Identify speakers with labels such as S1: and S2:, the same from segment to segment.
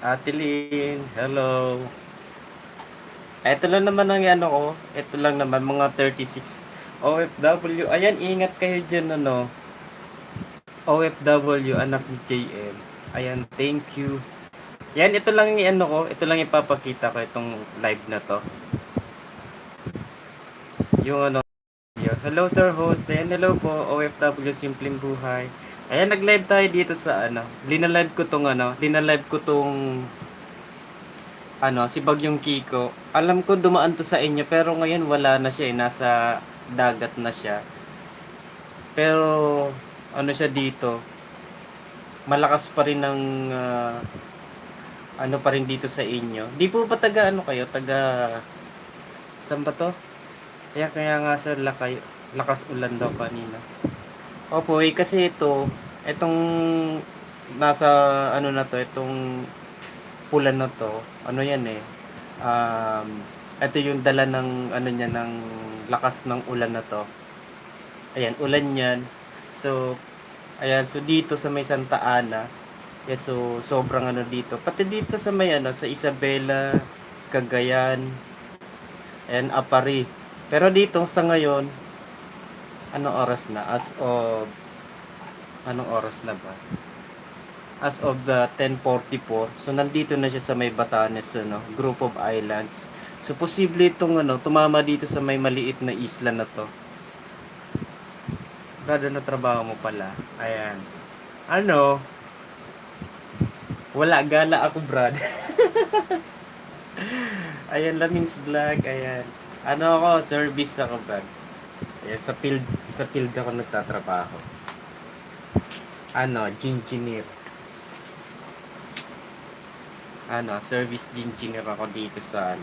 S1: Ate Lynn, hello. Ito lang naman ang ano ko. Ito lang naman, mga 36 OFW. Ayan, ingat kayo dyan, ano. OFW, anak ni JM. Ayan, thank you. Yan, ito lang yung ano ko. Ito lang ipapakita ko itong live na to. Yung ano. Hello, sir host. Ayan, hello po. OFW, simpleng buhay. Ayan, nag-live tayo dito sa ano. Linalive ko tong si Bagyong Kiko. Alam ko dumaan to sa inyo pero ngayon wala na siya, nasa dagat na siya. Pero ano siya dito, malakas pa rin ng ano pa rin dito sa inyo. Di po ba taga ano kayo? Taga saan ba to? Kaya nga sa lakas ulan daw kanina. Opo, kasi itong nasa ano na to, itong pula na to, ano yan ito yung dala ng ano niya, ng lakas ng ulan na to. Ayan, ulan yan. So, ayan, so dito sa may Santa Ana, yes, so sobrang ano dito. Pati dito sa may ano, sa Isabela, Cagayan, ayan, Apari. Pero dito sa ngayon, anong oras na? Anong oras na ba? As of the 10:44. So nandito na siya sa may Batanes, group of islands. So posible itong tumama dito sa may maliit na isla na to. Brad, na trabaho mo pala. Ayan. Ano? Wala, gala ako, Brad. Ayan, Lamings Vlog. Ayan. Ano ako, service ako, Brad. Ayan, sa field ako nagtatrabaho. Engineer. Service engineer ako dito sa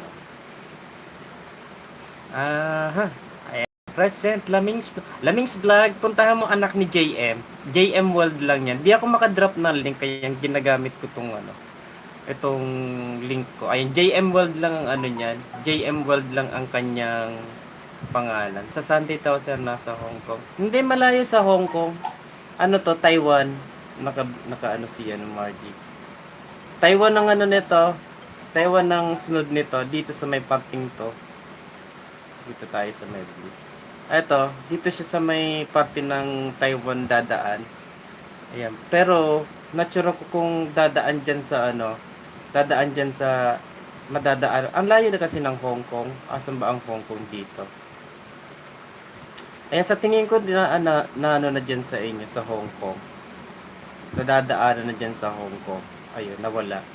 S1: Ayan. Present, Lamings Vlog. Puntahan mo anak ni JM. JM World lang yan. Di ako makadrop ng link kaya yung ginagamit ko itong link ko. Ayan, JM World lang ang niyan. JM World lang ang kanyang pangalan. Sa Sunday Tower nasa Hong Kong. Hindi malayo sa Hong Kong. Taiwan. Naka siya ng Margie. Taiwan ang nito. Taiwan ang sunod nito. Dito sa may parting to. Dito tayo sa may blue. Ito, dito siya sa may parte ng Taiwan dadaan. Ayan. Pero, natsura ko kung dadaan dyan sa madadaan. Ang layo na kasi ng Hong Kong. Asan ba ang Hong Kong dito? Ayan, sa tingin ko, na dyan sa inyo, sa Hong Kong. Nadadaanan na dyan sa Hong Kong. Ayun, nawala.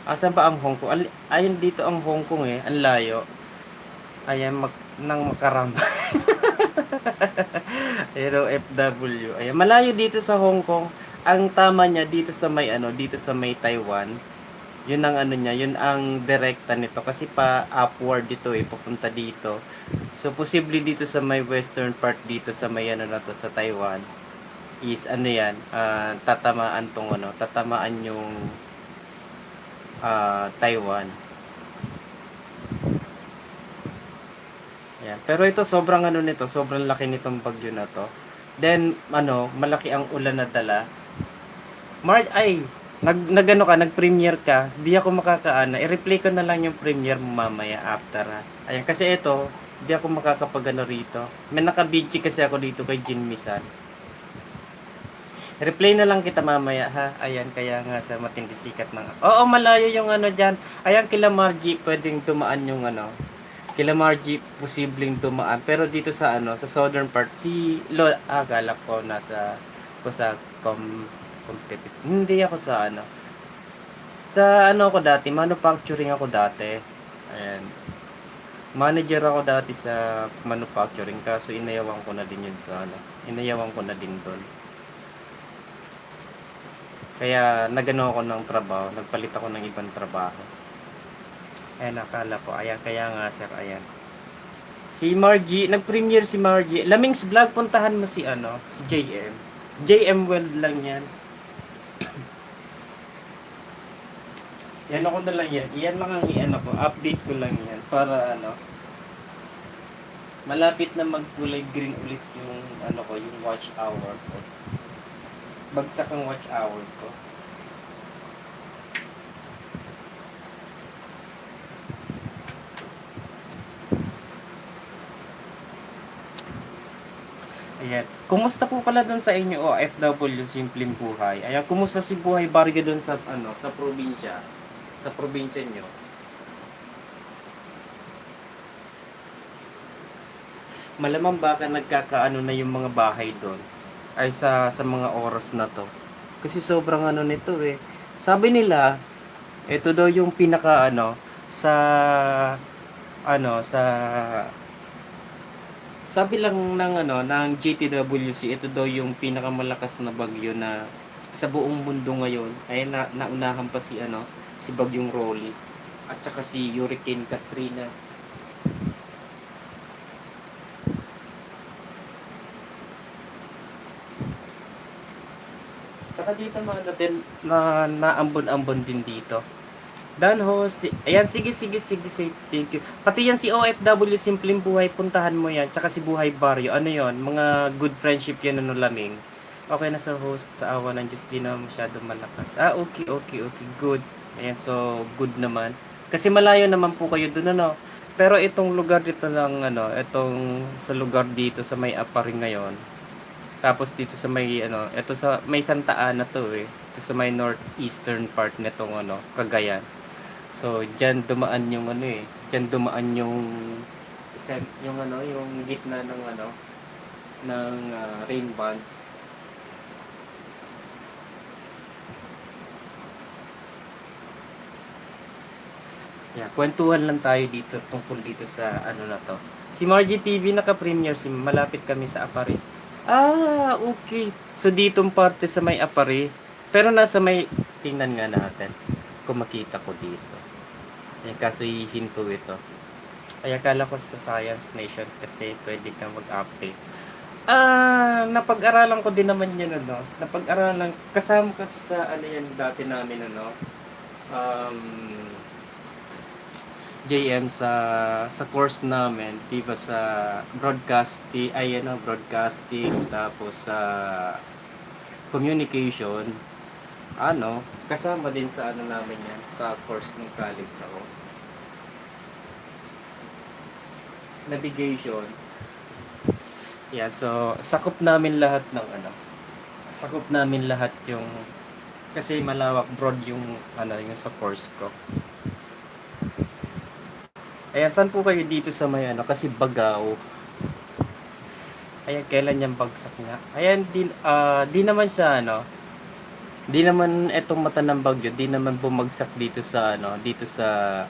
S1: Asan ba ang Hong Kong? Ayun dito ang Hong Kong ang layo. Ayan, nang makaramba. Ayan, FW. Ayan, malayo dito sa Hong Kong. Ang tama niya dito sa may Taiwan. Yun ang niya, yun ang direkta nito. Kasi pa upward dito papunta dito. So, posible dito sa may western part dito sa may na to, sa Taiwan. Is tatamaan yung Taiwan. Ayan. Pero ito sobrang sobrang laki nitong bagyo na to. Then malaki ang ulan na dala. Nag-premiere ka, di ako i-replay ko na lang yung premiere mo mamaya after Ayan, kasi ito, di ako makakapagano rito. May naka-BG kasi ako dito kay Jin Misan. Replay na lang kita mamaya ha. Ayan, kaya nga sa matindi sikat ng Oo, malayo yung dyan. Ayan, kila Margie, pwedeng tumaan yung Kila Margie, posibleng tumaan. Pero dito sa sa southern part, akala ko sa competitive. Hindi ako sa Sa ako dati, manufacturing ako dati. Ayan. Manager ako dati sa manufacturing, kaso inayawan ko na din yun Inayawan ko na din doon. Kaya ako ng trabaho, nagpalit ako ng ibang trabaho. Ayan, nakala ko. Ayan, kaya nga sir, ayan. Si Margie, nag-premiere si Margie. Lamings Vlog, puntahan mo si si JM. JM World lang yan. Yan ako na lang yan. Iyan lang ang ko. Update ko lang yan. Para malapit na magkulay green ulit yung yung watch hour ko. Bagsak ang watch hour ko. Ayan. Kumusta po pala doon sa inyo OFW simpleng buhay? Ayan, kumusta si buhay baryo doon sa ano, sa probinsya? Sa probinsya niyo? Malamang baka nagkakaano na yung mga bahay doon ay sa mga oras na to. Kasi sobrang ano nito eh. Sabi nila, ito daw yung pinaka ano sa sa sabi lang ng ng GTWC, ito daw yung pinakamalakas na bagyo na sa buong mundo ngayon. Ay naunahan pa si si Bagyong Rolly at saka si Hurricane Katrina. Saka dito mga natin na naambon-ambon din dito. Dan host, ayan, sige, thank you. Pati yan si OFW, simpleng buhay, puntahan mo yan. Tsaka si Buhay Baryo, ano yon, mga good friendship yan, ano laming. Okay na sa host, sa awa ng Diyos, di na masyado malakas. Okay, good. Ayan, so, good naman. Kasi malayo naman po kayo dun, ano. Pero itong lugar dito lang, itong sa lugar dito sa may Aparing ngayon. Tapos dito sa may, ito sa may Santa Ana to eh. Ito sa may northeastern part nitong, Cagayan. So, diyan dumaan yung diyan dumaan yung gitna ng rain bands. Yeah, kwentuhan lang tayo dito tungkol dito sa na to. Si Margie TV naka-premiere si malapit kami sa Apari. Okay. So ditong parte sa may Apari, pero nasa may tingnan nga natin kung makita ko dito. Ayan, kaso hihinto ito. Ay, akala ko sa Science Nation kasi pwede kang mag-update. Napag-aralan ko din naman yun, Napag-aralan, kasama kasi sa, yan, dati namin, JM sa course namin, diba sa broadcasting, broadcasting, tapos sa communication, kasama din sa namin yan, sa course ng college ako. Navigation. Yeah, so sakop namin lahat ng sakop namin lahat yung kasi malawak broad yung yung sa course ko. Ayan, saan po kayo dito sa may kasi Bagao. Ayan, kailan yung bagsak nga? Ayan, di naman siya di naman etong mata ng bagyo, di naman bumagsak dito sa dito sa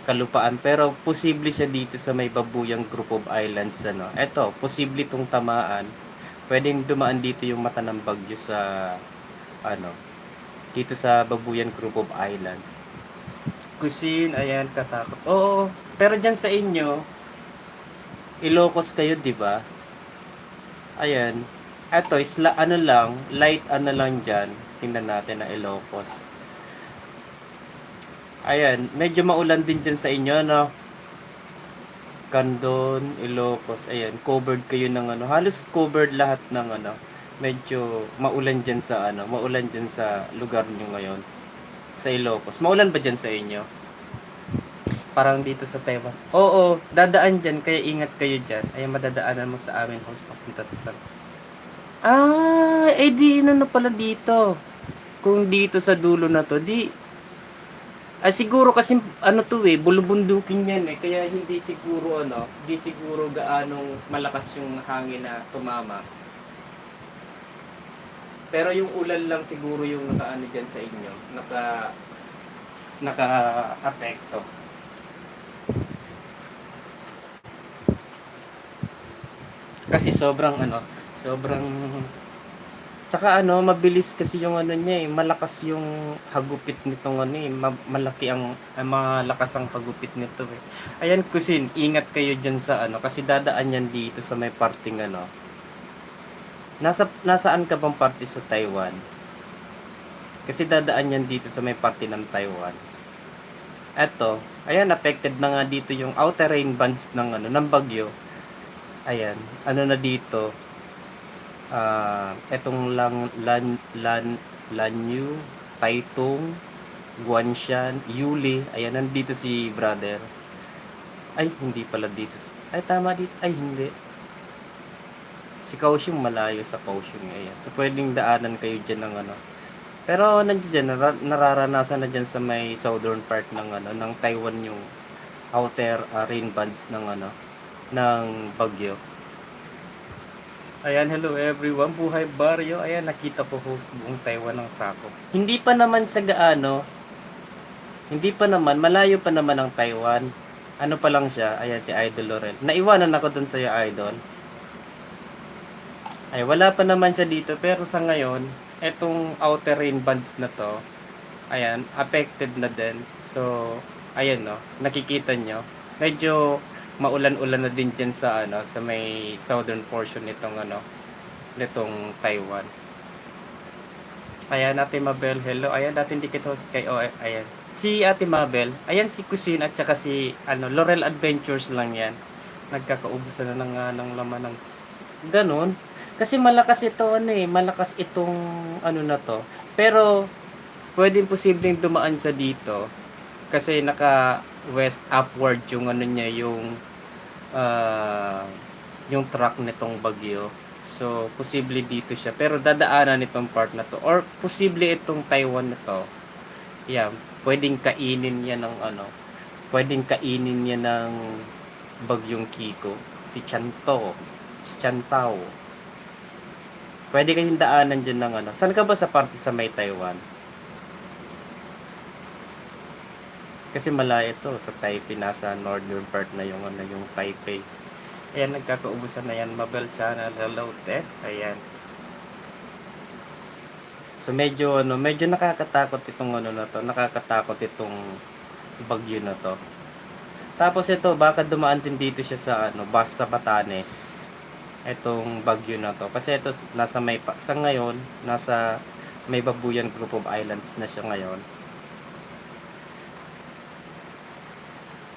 S1: kalupaan, pero posible siya dito sa may Babuyang Group of Islands Eto, posible itong tamaan. Pwedeng dumaan dito yung mata ng bagyo sa dito sa Babuyan Group of Islands. Kusin, ayan, katakot. Oo, pero diyan sa inyo, Ilocos kayo, 'di ba? Ayan. Eto, lang, light lang diyan. Tingnan natin na Ilocos. Ayan, medyo maulan din dyan sa inyo, Candon, Ilocos, ayan, covered kayo ng halos covered lahat ng medyo maulan dyan sa maulan dyan sa lugar nyo ngayon. Sa Ilocos. Maulan ba dyan sa inyo? Parang dito sa Taiwan. Oo, dadaan dyan, kaya ingat kayo dyan. Ayan, madadaanan mo sa amin host papunta sa San. Di pala dito. Kung dito sa dulo na to, siguro kasi bulubundukin yan eh, kaya hindi siguro gaanong malakas yung hangin na tumama. Pero yung ulan lang siguro yung diyan sa inyo, naka-apekto. Kasi sobrang tsaka mabilis kasi yung niya eh, malakas yung hagupit nitong malaki malakas ang hagupit nito eh. Ayan kusin, ingat kayo diyan sa kasi dadaan yan dito sa may parting nasaan ka bang parte sa Taiwan? Kasi dadaan yan dito sa may parte ng Taiwan. Eto, ayan, affected na nga dito yung outer rain bands ng bagyo. Ayan, na dito, etong Lanyu, Taitung, Guanshan, Yuli. Ayan, nandito si brother. Ay, hindi pala dito. Ay, tama dito. Ay, hindi. Si Kaohsiung malayo sa Kaohsiung, ayan. So, pwedeng daanan kayo dyan ng ano. Pero nandiyan, nararanasan na dyan sa may southern part ng ano, ng Taiwan yung outer rain bands ng ano, ng bagyo. Ayan, hello everyone, buhay baryo. Ayan, nakita ko host buong Taiwan ng Sako. Hindi pa naman sa gaano, hindi pa naman, malayo pa naman ang Taiwan. Ano pa lang siya, ayan si Idol Laurel. Naiwanan ako dun sa'yo, Idol. Ay, wala pa naman siya dito, pero sa ngayon, etong outer rain bands na to, ayan, affected na din. So, ayan no, nakikita nyo, medyo maulan-ulan na din dyan sa ano, sa may southern portion nitong ano, nitong Taiwan. Ayan, Ate Mabel, hello. Ayan, dating dikit host kay ayan. Si Ate Mabel, ayan si Cuisine at saka si ano, Laurel Adventures lang yan. Nagkakaubusan na ng laman ng ganun. Kasi malakas ito ano eh, malakas itong ano na to. Pero pwedeng posibleng dumaan siya dito kasi naka west upward yung ano niya, yung track nitong bagyo. So posible dito siya, pero dadaanan itong part na to or posible itong Taiwan na to. Yeah, pwedeng kainin yan ng ano, pwedeng kainin yan ng bagyong Kiko, si Chantao. Pwede kayong daanan dyan ng ano. Saan ka ba sa parte sa may Taiwan? Kasi malayo to sa Taipei, nasa northern part na yung ano, yung Taipei. Ayan, nagkakaubusan na yan. Mabel channel, hello te. Ayan. So medyo ano, medyo nakakatakot itong ano na to. Nakakatakot itong bagyo na to. Tapos ito, baka dumaan din dito siya sa ano, sa Batanes. Itong bagyo na to. Kasi ito nasa may sa ngayon, nasa may Babuyan Group of Islands na siya ngayon.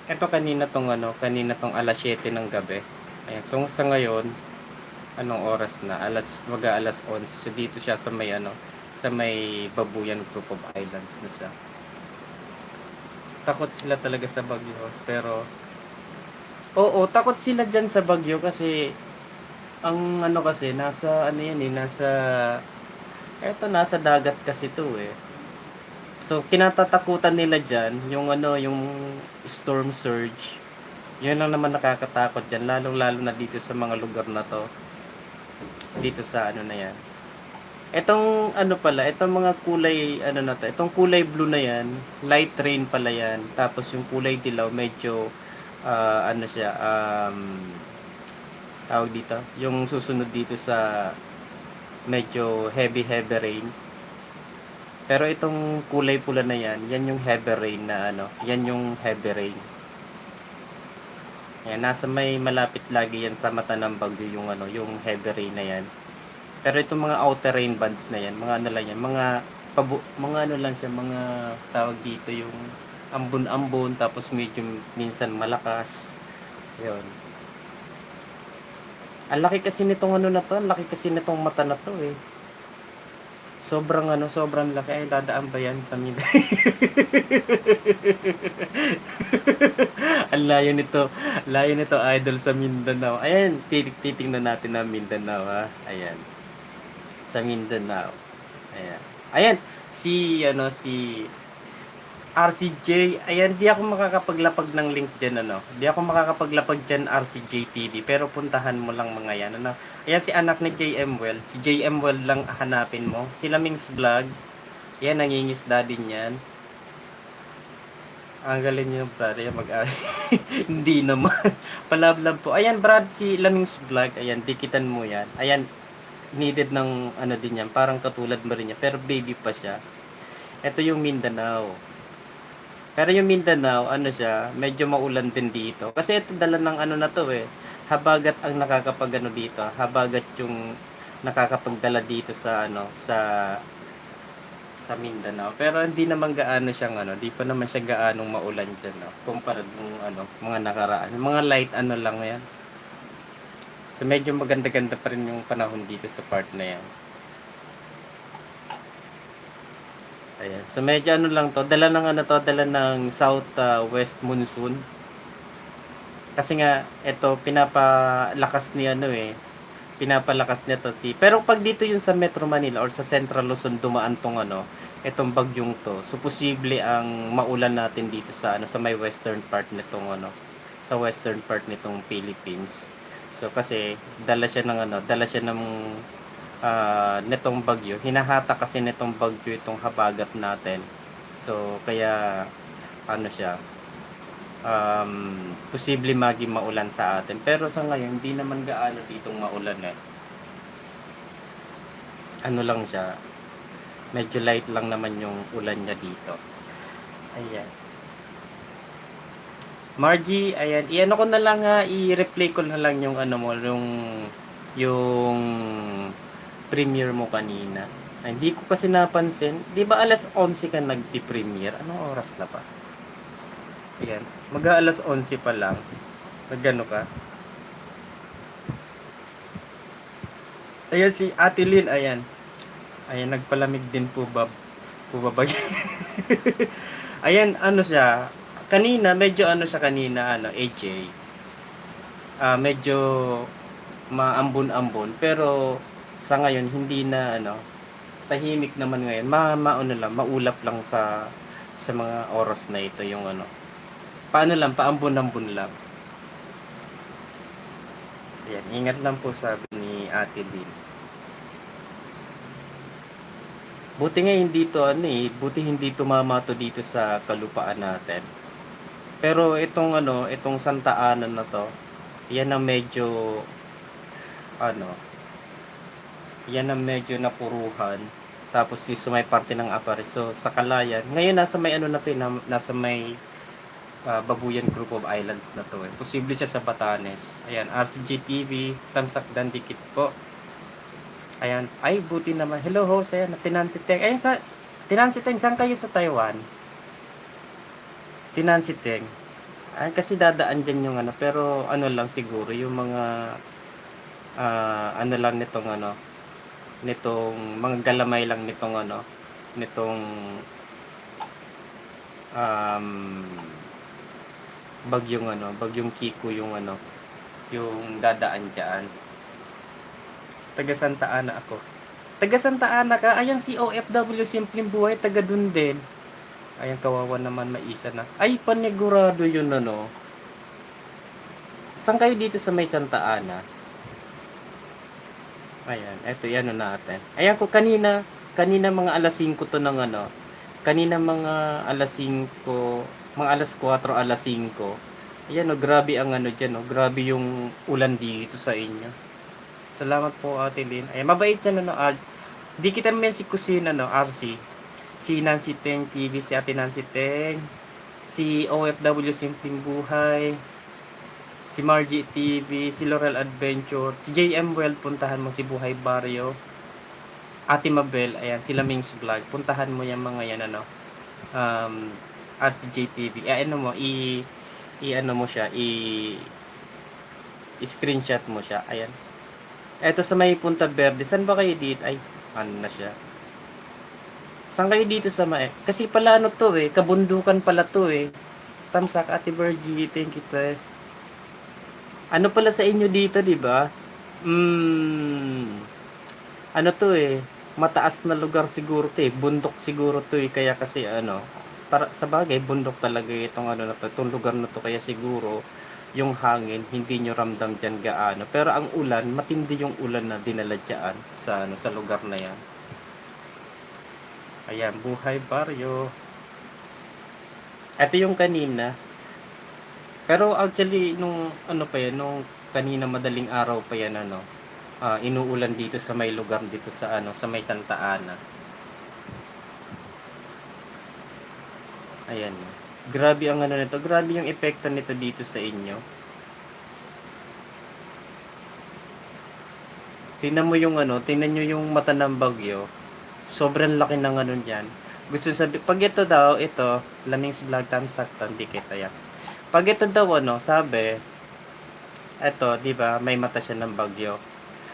S1: Ito kanina tong alas 7 ng gabi. Ayan, so sa ngayon, anong oras na? Alas 11. So dito siya sa may ano, sa may Babuyan Group of Islands na siya. Takot sila talaga sa bagyo, pero oo, takot sila diyan sa bagyo kasi ang ano kasi nasa ano yan eh, nasa dagat kasi to eh. So kinatatakutan nila diyan yung ano, yung storm surge. Yun lang naman nakakatakot diyan, lalong-lalo na dito sa mga lugar na to. Dito sa ano na yan. Etong ano pala, itong mga kulay ano na to, itong kulay blue na yan, light rain pala yan. Tapos yung kulay dilaw medyo ano siya, tawag dito, yung susunod dito sa medyo heavy rain. Pero itong kulay pula na yan, yan yung heavy rain na ano, yan yung heavy rain. Yan, nasa may malapit lagi yan sa mata ng bagyo yung ano, yung heavy rain na yan. Pero itong mga outer rain bands na yan, mga ano lang yan, mga ano lang siya, mga tawag dito yung ambon-ambon, tapos medyo minsan malakas. Yun. Ang laki kasi nitong ano na to, ang laki kasi nitong mata na to eh. Sobrang ano, sobrang laki. Ay, dadaan ba yan sa Mindanao? Ang layo nito idol sa Mindanao. Ayan, titingnan natin ang Mindanao ha. Ayan. Sa Mindanao. Ayan. Ayan, si RCJ, ayan, di ako makakapaglapag ng link dyan, ano. Di ako makakapaglapag dyan, RCJ TV. Pero puntahan mo lang mga yan, ano. Ayan, si anak ni JM Well. Si JM Well lang hanapin mo. Si Laming's Vlog. Yan, nangingisda din yan. Ang galing nyo, brad. Ayan, hindi naman. Palablab po. Ayan, Brad, si Laming's Vlog. Ayan, dikitan mo yan. Ayan, needed ng ano din yan. Parang katulad mo rin yan. Pero baby pa siya. Ito yung Mindanao. Pero yung Mindanao, ano siya, medyo maulan din dito. Kasi ito dala ng ano na to eh. Habagat ang nakakapagano dito. Habagat yung nakakapagdala dito sa ano, sa Mindanao. Pero hindi naman gaano siyang ano, di pa naman siya gaanong maulan diyan, no. Kumpara nung ano, mga nakaraan. Mga light ano lang 'yan. So medyo maganda-ganda pa rin yung panahon dito sa part na 'yan. Ayan. So medyo ano lang to, dala ng south west monsoon. Kasi nga ito pinapalakas ni ano eh, pinapalakas nito pero pag dito yung sa Metro Manila or sa Central Luzon dumaan tong ano, itong bagyong to. So posible ang maulan natin dito sa ano sa may western part nitong ano, sa western part nitong Philippines. So kasi dala siya ng nitong bagyo. Hinahata kasi nitong bagyo itong habagat natin. So kaya ano siya, posible maging maulan sa atin. Pero sa ngayon, hindi naman gaano ditong maulan eh. Ano lang siya, medyo light lang naman yung ulan niya dito. Ayan. Margie, ayan. I-ano ko na lang ha, i-replay ko na lang yung ano mo, yung premiere mo kanina. Ay, hindi ko kasi napansin. Di ba alas 11 ka nagpi-premiere? Anong oras na pa? Ayan. Mag-aalas 11 pa lang. Nagano ka? Ayan si Ate Lynn, ayan. Ayan, nagpalamig din po ba? Ayan, ano siya. Kanina, medyo ano siya kanina, ano, AJ. Medyo maambon-ambon. Pero, sa ngayon, hindi na, ano, tahimik naman ngayon. Maano lang, maulap lang sa mga oras na ito yung ano. Paano lang, paambon-ambon lang. Ayan, ingat lang po sabi ni Ate Lynn. Buti nga hindi to ano eh, buti hindi tumama to dito sa kalupaan natin. Pero itong ano, itong Santa Ana na to, yan ang medyo ano, yan ang medyo napuruhan. Tapos yung sa may parte ng Aparis. So sa Calayan, ngayon nasa may ano na to, nasa may Babuyan Group of Islands na to eh. Posible siya sa Batanes. Ayan, RCG TV, Tamsak Dandikit po. Ayan, ay buti naman. Hello Jose, Tinansi Teng. Ayun sa Tinansi Teng, saan kayo sa Taiwan? Tinansi Teng. Ay, kasi dadaan dyan yung ano, pero ano lang siguro, yung mga ano lang nitong ano, nitong mga galamay lang nitong ano, nitong bagyong ano, bagyong Kiko yung ano, yung dadaan dyan. Taga Santa Ana ako. Taga Santa Ana ka? Ayan si OFW Simpleng Buhay, taga dun din. Ayan, kawawa naman, maisa na. Ay, panigurado yun ano. Saan kayo dito sa may Santa Ana? Ayan, eto yan natin. Ayan ko kanina mga alas 5 to ng ano. Kanina mga alas 5, mga alas 4, alas 5. Ayan o, grabe ang ano dyan o. Grabe yung ulan dito sa inyo. Salamat po Ate Lynn. Ayan, mabait yan ano. Di kita naman si Kusina no, RC. Si Nancy Teng TV, si Ate Nancy Teng. Si OFW Simpleng Buhay. Si Margie TV, si Laurel Adventure, si JM Well, puntahan mo si Buhay Barrio. Ate Mabel, ayan, si Lamings Vlog, puntahan mo yung mga yan ano. RCJ TV. Ano mo, ano mo siya, screenshot mo siya. Ayan. Eto sa may Punta Verde, saan ba kayo dito? Ay, ano na siya. Saan kayo dito sa may? Kasi pala ano to eh, kabundukan pala to eh. Tamsak, Ate Virgie, thank you pre. Ano pala sa inyo dito, di ba? Ano to eh, mataas na lugar siguro to eh, bundok siguro to eh, kaya kasi ano, para sa bagay, bundok talaga itong ano na to, itong lugar na to, kaya siguro, yung hangin, hindi nyo ramdam dyan gaano. Pero ang ulan, matindi yung ulan na dinala dyan sa, ano, sa lugar na yan. Ayan, Buhay Barrio. Ito yung kanina. Pero actually, nung ano pa yan, nung kanina madaling araw pa yan, ano, inuulan dito sa may lugar dito sa ano, sa may Santa Ana. Ayan. Grabe ang ano nito, grabe yung epekto nito dito sa inyo. Tingnan mo yung ano, tingnan nyo yung mata ng bagyo. Sobrang laki ng ano niyan. Gusto sabi, pag ito daw, ito, Lamings Vlog Tamsak Dandikit, ayan. Pag ito daw ano, sabi, eto, di ba, may mata siya ng bagyo.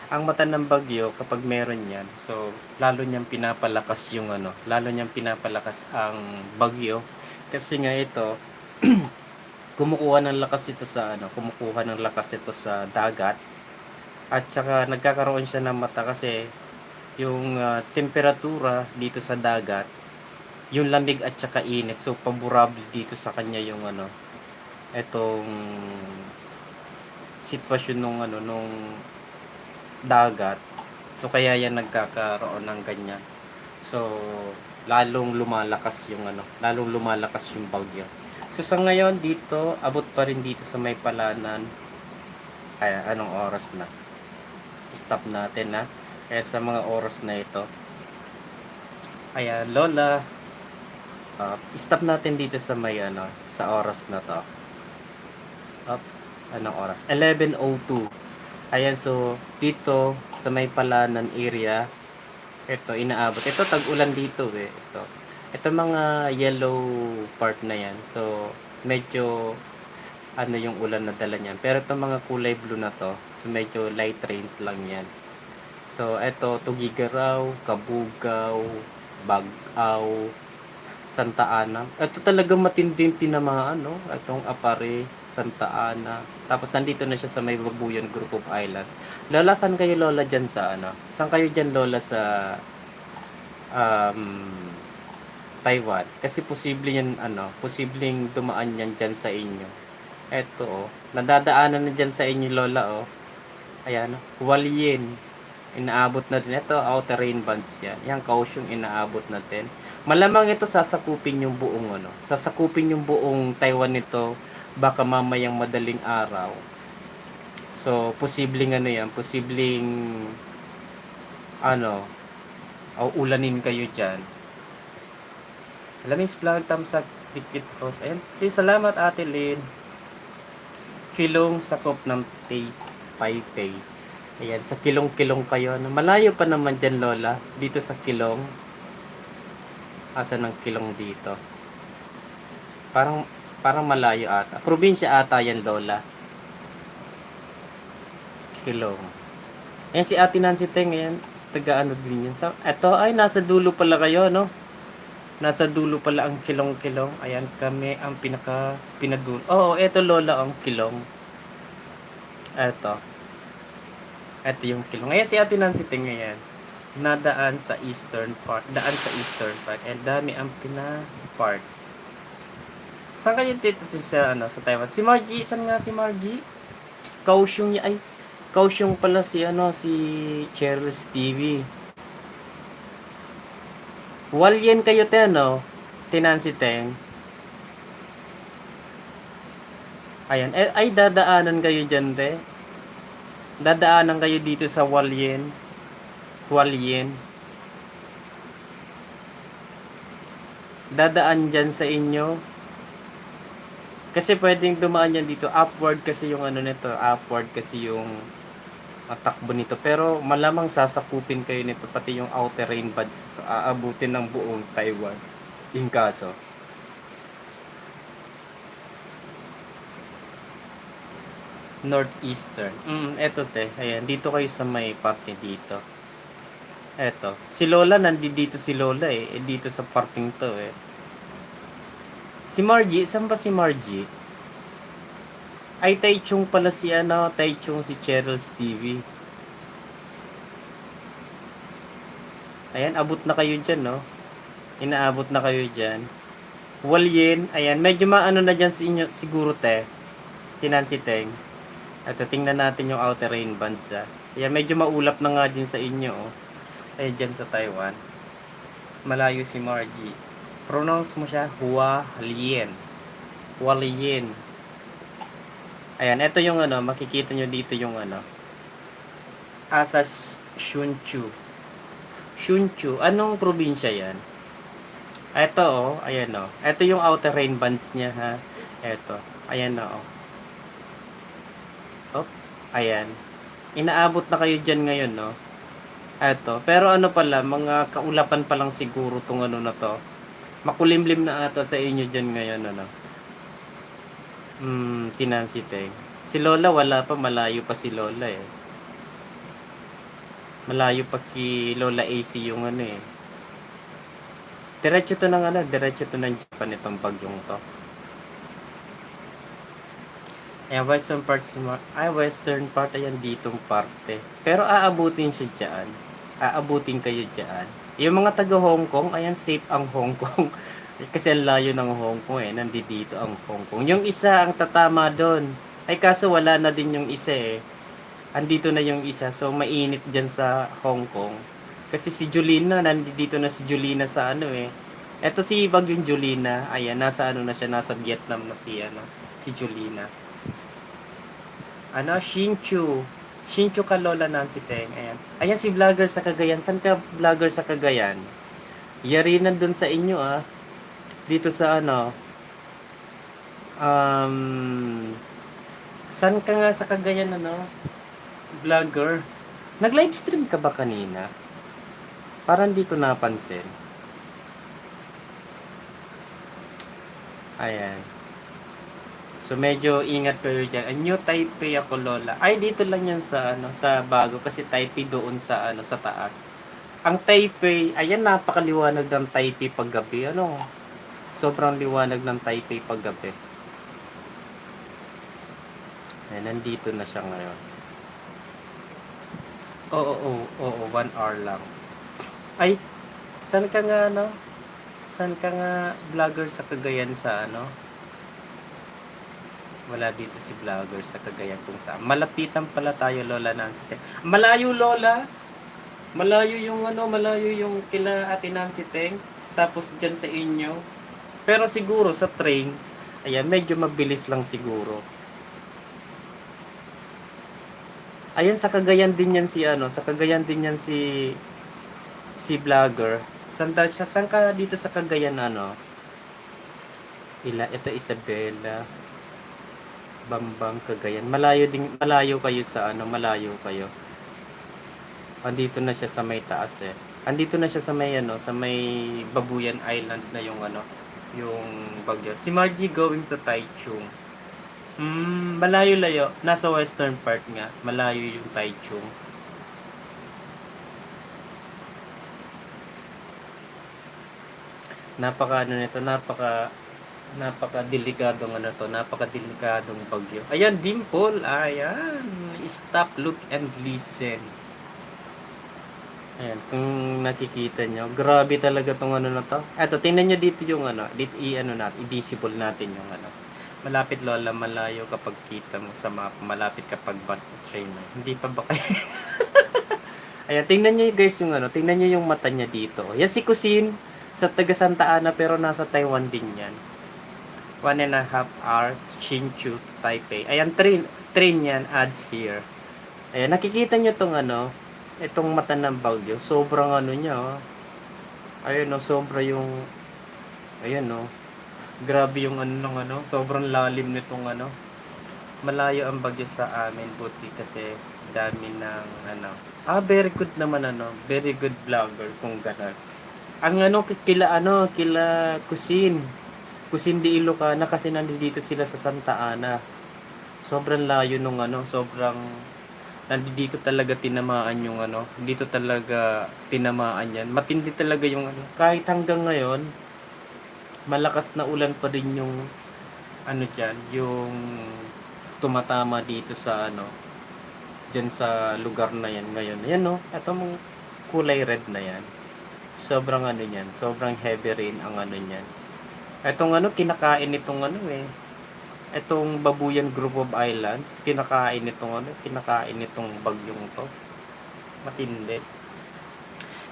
S1: Ang mata ng bagyo, kapag meron yan, so, lalo niyang pinapalakas yung ano, lalo niyang pinapalakas ang bagyo. Kasi nga ito, kumukuha ng lakas ito sa ano, kumukuha ng lakas ito sa dagat. At saka nagkakaroon siya ng mata kasi yung temperatura dito sa dagat, yung lamig at saka init. So favorable dito sa kanya yung etong sitwasyon nung dagat. So kaya yan nagkakaroon ng ganyan. So lalong lumalakas yung bagyo. So sa ngayon dito, abot pa rin dito sa may Palanan. Kaya anong oras na? Stop natin na. Kaya sa mga oras na ito. Kaya Lola, stop natin dito sa may sa oras na to. Up, anong oras? 11:02. Ayan, so dito sa may Palanan area, ito inaabot. Ito tag-ulan dito eh. Ito mga yellow part na yan. So medyo yung ulan na dala niyan. Pero itong mga kulay blue na to, so medyo light rains lang yan. So ito, Tugigaraw, Kabugaw, Bagaw, Santa Ana. Ito talagang matinding tinamaan, no? Itong Apare, Santa Ana. Tapos nandito na siya sa may Babuyan Group of Islands. Lola, saan kayo Lola dyan sa Saan kayo dyan Lola sa Taiwan? Kasi posible yan posibleng dumaan yan dyan sa inyo. Eto nadadaanan na dyan sa inyo Lola Ayan Hualien. Inaabot na din. Ito, outer rain bands yan. Yan, Kaohsiung inaabot natin. Malamang ito sasakupin yung buong Sasakupin yung buong Taiwan nito. Baka mamayang madaling araw. So, posibleng yan. Posibleng ulanin kayo dyan. Alaming Splang Tamsak Dikit Host. Ayan. Salamat Ate Lynn. Kilong sakop ng Taipei. Ayan, sa Kilong-Kilong kayo. Malayo pa naman dyan, Lola. Dito sa Kilong. Asa ng Kilong dito? Parang malayo ata. Probinsya ata yan, Lola. Kilong. Ayan, si Ate Nancy Teng. Ayan, taga-ano din yan. Ito ay, nasa dulo pala kayo, no? Nasa dulo pala ang Kilong-Kilong. Ayan, kami ang pinadulo. Oo, eto, Lola, ang Kilong. Ito yung Kilong. Ngayon si Ate Nancy Ting ngayon. Nadaan sa eastern part. Daan sa eastern part. And dami ang pina-part. Saan kayo dito sa Taiwan? Si Margie. Saan nga si Margie? Kaohsiung niya. Ay, Kaohsiung pala si Cheryl Stevie. Hualien kayo Nancy Ting. Ayan. Ay, dadaanan kayo dyan, te. Dadaanan kayo dito sa Hualien. Dadaan dyan sa inyo. Kasi pwedeng dumaan yan dito. Upward kasi yung nito. Upward kasi yung takbo nito. Pero malamang sasakupin kayo nito. Pati yung outer rain bands. Aabutin ng buong Taiwan. Yung kaso. Northeastern. Eto ayan, dito kayo sa may parte dito. Eto, si Lola nandito si Lola dito sa parting to Si Margie, saan ba si Margie? Ay Taichung pala si Taichung si Cheryl Stevie. Ayan, abot na kayo dyan, no? Inaabot na kayo dyan. Hualien, ayan, medyo maano na dyan sa inyo, siguro Nancy Teng. Ito, tingnan natin yung outer rain bands Ayan, medyo maulap na nga din sa inyo Ayan, dyan sa Taiwan. Malayo si Margie. Pronounce mo siya Hualien. Hualien. Ayan, ito yung makikita nyo dito yung Asa Hsinchu. Hsinchu, anong probinsya yan? Ito ayan Ito yung outer rain bands niya Ito, ayan ayan. Inaabot na kayo dyan ngayon, no? Eto. Pero pala, mga kaulapan pa lang siguro tong na to. Makulimlim na ata sa inyo dyan ngayon, Nancy Teng. Si Lola, wala pa. Malayo pa si Lola, Malayo pa ki Lola AC yung Diretso to ng Japan itong bagyong to. Ayan, western part, ay, western part, ayan, ditong parte. Pero aabutin siya dyan. Aabutin kayo dyan. Yung mga taga Hong Kong, ayan, safe ang Hong Kong. Kasi ang layo ng Hong Kong eh, nandito ang Hong Kong. Yung isa ang tatama doon. Ay kaso wala na din yung isa eh. Andito na yung isa, so mainit dyan sa Hong Kong. Kasi si Julina, nandito na si Julina sa ano eh. Eto si Bagyong Julina, ayan, nasa ano na siya, nasa Vietnam na si, ano, si Julina. Ano, Shinchu. Shinchu ka Lola Nancy Teng. Ayan. Ayan si vlogger sa Cagayan. San ka vlogger sa Cagayan? Yari nandun sa inyo ah. Dito sa ano. Um, San ka nga sa Cagayan ano? Vlogger. Nag-livestream ka ba kanina? Parang di ko napansin. Ayan. So medyo ingat kayo dyan. New Taipei ako Lola. Ay dito lang yan sa ano, sa bago kasi Taipei doon sa ano, sa taas. Ang Taipei, ayan napakaliwanag ng Taipei paggabi. Ano? Sobrang liwanag ng Taipei paggabi. Ayan, nandito na siya ngayon. Oo, 1 hour lang. Ay, saan ka nga ano? Saan ka nga vlogger sa Cagayan sa ano? Wala dito si vlogger sa Cagayan kung saan. Malapitan pala tayo Lola Nancy. Malayo Lola. Malayo yung ano, malayo yung kila Ate Nancy Teng. Tapos dyan sa inyo. Pero siguro sa train, ayan, medyo mabilis lang siguro. Ayan, sa Cagayan din yan si ano, sa Cagayan din yan si vlogger. Saan ka dito sa Cagayan ano? Ito Isabela. Bambang Cagayan. Malayo kayo sa ano, malayo kayo. Andito na siya sa may taas eh. Andito na siya sa may ano, sa may Babuyan Island na yung ano, yung bagyo. Si Margie going to Taichung. Malayo-layo. Nasa western part nga. Malayo yung Taichung. Napaka ano nito, napaka delikadong ano to, napaka delikadong bagyo. Ayan, Dimple. Ayan. Stop, look and listen. Ayan, kung nakikita nyo, grabe talaga tong ano na to. Eto, tingnan nyo dito yung ano, dito i-ano natin, i-visible natin yung ano. Malapit Lola, malayo kapag kita mo sa map, malapit kapag bus o train. Hindi pa ba kayo? Ayan, tingnan nyo guys yung ano, tingnan nyo yung mata niya dito. Yan si Kusin, sa taga Santa Ana, pero nasa Taiwan din yan. 1.5 hours, Hsinchu to Taipei. Ayan, train yan, adds here. Ayan, nakikita nyo tong ano, itong mata ng bagyo. Sobrang ano niya, oh. Ayun, no, sobra yung, ayun, no. Grabe yung ano ng ano, sobrang lalim nitong ano. Malayo ang bagyo sa amin, buti kasi dami ng ano. Very good naman ano, very good vlogger kung gano'n. Ang ano, kila Kusin di Ilocana kasi nandito sila sa Santa Ana. Sobrang layo nung ano, sobrang nandito talaga tinamaan yung ano, dito talaga tinamaan yan. Matindi talaga yung ano, kahit hanggang ngayon, malakas na ulan pa din yung ano dyan, yung tumatama dito sa ano, dyan sa lugar na yan ngayon. Yan no, ito mong kulay red na yan. Sobrang ano yan, sobrang heavy rain ang ano yan. Itong ano, kinakain itong ano eh. Itong Babuyan Group of Islands, kinakain itong bagyong to. Matindi.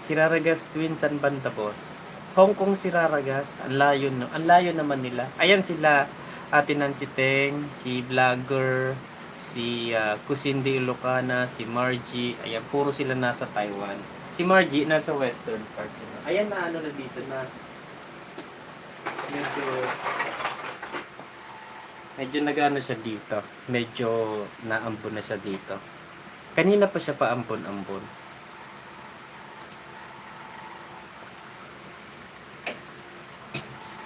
S1: Siraragas Twins, san banda boss? Hong Kong Siraragas, ang layo naman nila. Ayan sila, Ate Nancy Teng, si vlogger, si Kusin de Ilocana, si Margie. Ayan, puro sila nasa Taiwan. Si Margie nasa western part sila. Ayan na ano na dito na medyo nagano siya dito. Medyo naambon na siya dito. Kanina pa siya paambon-ambon.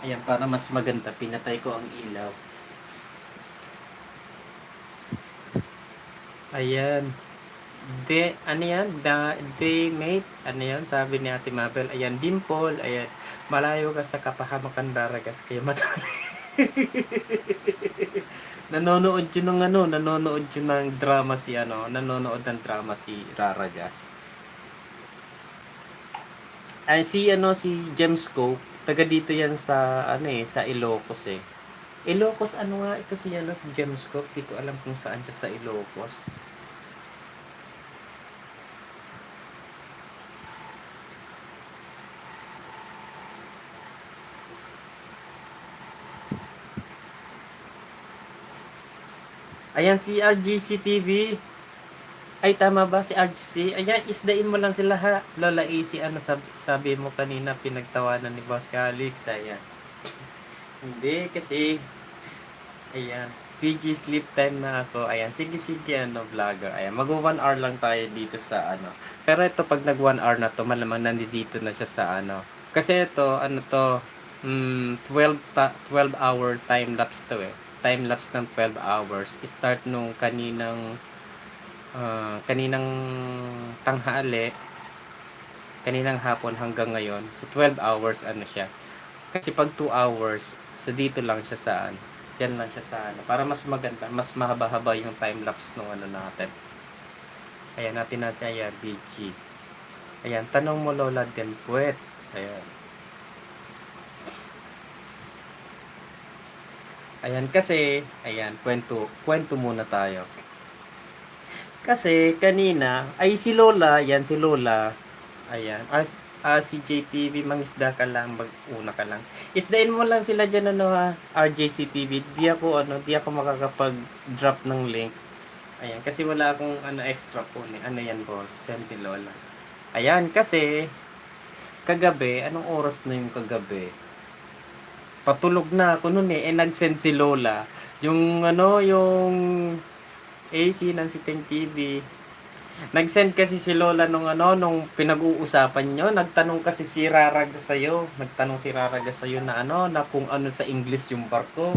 S1: Ayan, para mas maganda, pinatay ko ang ilaw. Ayan. Ano yan? Day mate. Ano yan? Sabi ni Ate Mabel. Ayan, Dimple. Ayan. Malayo ka sa kapahamakan Daragas. Kaya matali. Nanonood yun ng ano, nanonood yun ng drama si ano, nanonood ng drama si Rara Jazz. Ay si ano si James Coke, taga dito yan sa ano eh, sa Ilocos eh. Ilocos ano nga ito si ano si James Coke, di ko alam kung saan siya sa Ilocos. Ayan si RGC TV. Ay tama ba si RGC? Ayan, isdain mo lang sila ha. Lola Easy, ano sabi mo kanina pinagtawanan ni Boss Calix. Ayan. Hindi kasi ayan. PG sleep time na ako. Ayan, sige ano vlogger. Ayan, mag 1 hour lang tayo dito sa ano. Pero ito pag nag 1 hour na to, malamang nandito na siya sa ano. Kasi ito, ano to, 12 hours time lapse to eh. Time lapse ng 12 hours. Start nung kaninang tanghali, kaninang hapon hanggang ngayon. So 12 hours ano siya. Kasi pag 2 hours, so dito lang siya saan. Diyan lang siya sa ano. Para mas maganda, mas mahaba-haba yung time lapse ng ano natin. Ayan, natin na siya, BG. Ayan, tanong mo Lola din, puwet. Ayan. Ayan, kasi, ayan, kwento muna tayo. Kasi, kanina, ay si Lola, yan si Lola, ayan, si JTV, mangisda ka lang, mag-una ka lang. Isdain mo lang sila dyan, ano ha, RJCTV, di ako makakapag-drop ng link. Ayan, kasi wala akong ano extra phone eh. Ano yan boss? Send ni Lola. Ayan, kasi kagabi, anong oras na yung kagabi? Patulog na ako noon eh. Nag-send si Lola. Yung ano, yung AC ng Siteng TV. Nag-send kasi si Lola nung ano, nung pinag-uusapan nyo. Nagtanong kasi si Raraga sa'yo. Nagtanong si Raraga sa'yo na ano, na kung ano sa English yung barko.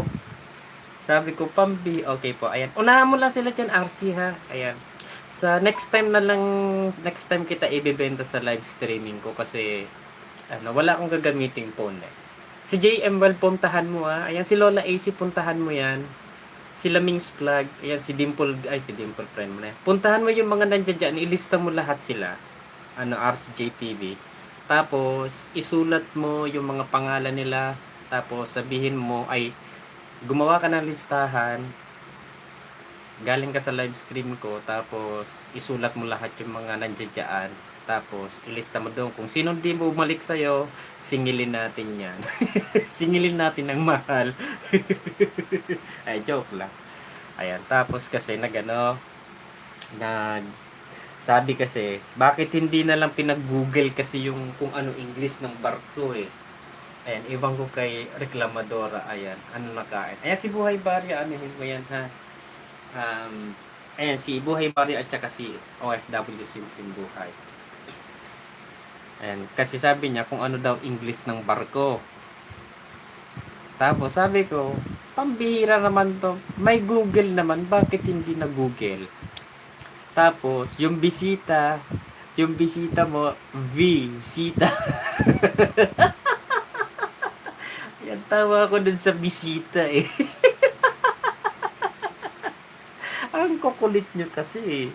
S1: Sabi ko, Pambi, okay po. Ayan. Unahan mo lang sila dyan, RC ha. Ayan. Sa next time na lang, next time kita ibebenta sa live streaming ko kasi ano, wala akong gagamiting phone eh. Si JM well, puntahan mo ah. Ayan, si Lola AC, puntahan mo yan. Si Lamings Vlog, ayan, si Dimple friend mo na yan. Puntahan mo yung mga nandiyan dyan, ilista mo lahat sila. Ano, RCJ TV. Tapos, isulat mo yung mga pangalan nila. Tapos, sabihin mo, ay, gumawa ka ng listahan, galing ka sa live stream ko, tapos isulat mo lahat yung mga nandiyan, tapos ilista mo doon kung sino di mo umalik sa'yo, singilin natin yan. Singilin natin ng mahal. Ay, joke lang. Ayan, tapos kasi nag sabi kasi, bakit hindi na lang pinag-google kasi yung kung ano English ng barko eh. Ayan, ibang ko kay reklamadora, ayan, ano nakain. Ayan, si Buhay Barya, ano mo yan ha. Ayan, si Buhay Bari at saka si OFW Simpleng Buhay. Ayan, kasi sabi niya kung ano daw English ng barko. Tapos sabi ko, pambihira naman to. May Google naman, bakit hindi na Google? Tapos, yung bisita mo, visita. Yan, tawa ko dun sa bisita eh. Ang kukulit nyo kasi.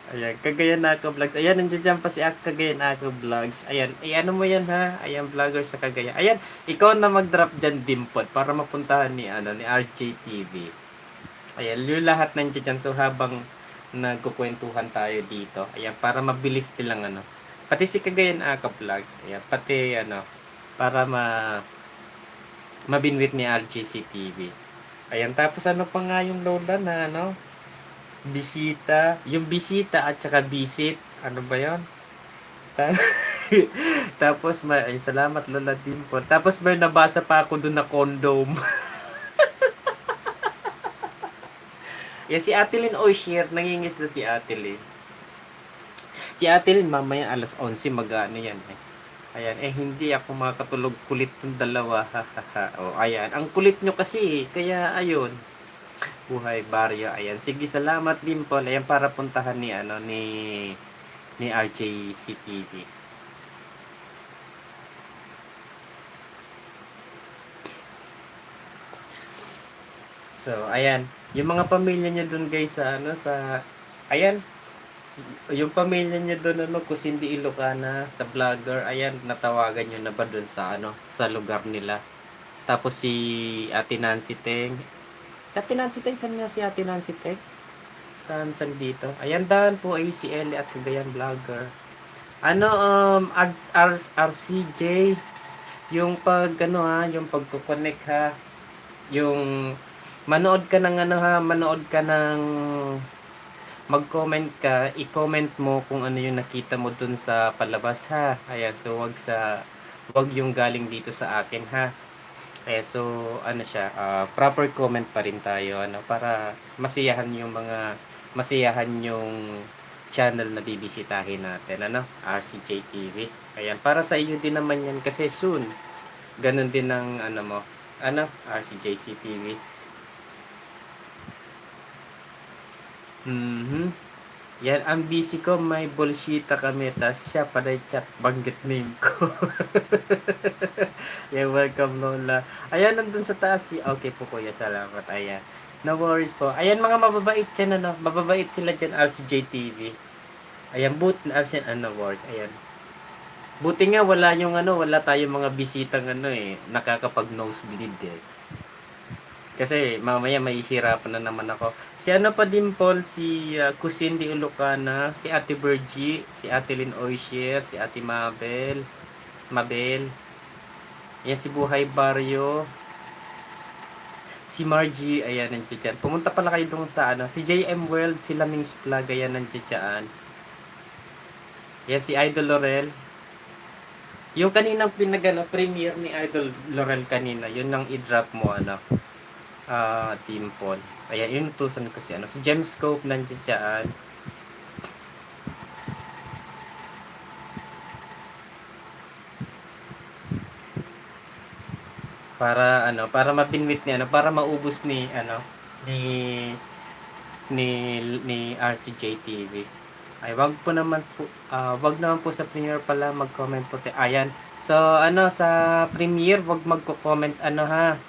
S1: Ayan, Cagayan Ako Vlogs. Ayan, nandiyan dyan pa si Cagayan Ako Vlogs. Ayan, ano mo yan ha? Ayan, vlogger sa Cagayan. Ayan, ikaw na mag-drop dyan, Dimpod, para mapuntahan ni RJTV. Ayan, yung lahat nandiyan dyan. So, habang nagkukwentuhan tayo dito, ayan, para mabilis nilang ano. Pati si Cagayan Ako Vlogs. Ayan, pati para mabinwit ni RJCTV. Ayan, tapos ano pa nga yung lola na bisita, yung bisita at saka visit, ano ba yon? Tapos ay, salamat Lola Dimple. Tapos may nabasa pa ako dun na condom. Yan si Atelin Oshir, nangingis na si Atelin. Si Atelin mamaya alas 11 mag-ano yan eh. Ayan, hindi ako makatulog, kulit tong dalawa. O, ayan, ang kulit nyo kasi, kaya ayun. Buhay Baryo. Ayan. Sige, salamat din po. Ayan, para puntahan ni RJCTV. So, ayan. Yung mga pamilya niya dun guys sa ano sa ayan, yung pamilya niya dun ano Kusindi Ilocana sa vlogger, ayan natawagan niyo na ba dun sa ano sa lugar nila. Tapos si Ate Nancy Teng. Ate Nancy Teng, saan nga si Ate Nancy Teng? Saan dito? Ayan daan po ay si Ellie at Cagayan vlogger. Ano RCJ, yung pag ano ha, yung pagko-connect ha, yung manood ka ng ano ha, manood ka ng mag-comment ka, i-comment mo kung ano yung nakita mo dun sa palabas ha. Ayan, so wag yung galing dito sa akin ha. Eh, so ano siya, proper comment pa rin tayo ano para masiyahan yung channel na bibisitahin natin ano, RCJ TV. Ayan, para sa iyo din naman yan kasi soon ganun din ang ano mo, ano, RCJ TV. Mhm. Yan, ang busy ko, may bullshita kami, tas siya panay chat, banggit name ko. Yan, welcome Lola. Ayan, nandun sa taas si, okay po kuya, salamat, ayan. No worries po. Ayan, mga mababait dyan, ano, mababait sila dyan, RCJ TV. Ayan, no worries, ayan. Buti nga, wala tayong mga bisitang, ano eh, nakakapag nosebleed eh. Kasi mamaya mahihirapan na naman ako. Si ano pa din Paul, si Kusindi Ilocana, si Ate Virgie, si Ate Lynn Oisher, si Ate Mabel. Yan si Buhay Barrio, si Margie, ayan nandiyan dyan. Pumunta pala kayo doon sa ano, si JM World, si Lamings Vlog, ayan nandiyan dyan. Yan si Idol Laurel. Yung kaninang premiere ni Idol Laurel kanina, yun nang i-drop mo ano. Team Paul. Ayan, yung tusan ko si ano. Si Gemscope nandiyan dyan. Para mabinwit ni ano, para maubos ni ni ni RCJ TV. Ay, wag naman po sa premiere pala mag-comment po. Ayan. So, ano, sa premiere, wag magko-comment, ano ha,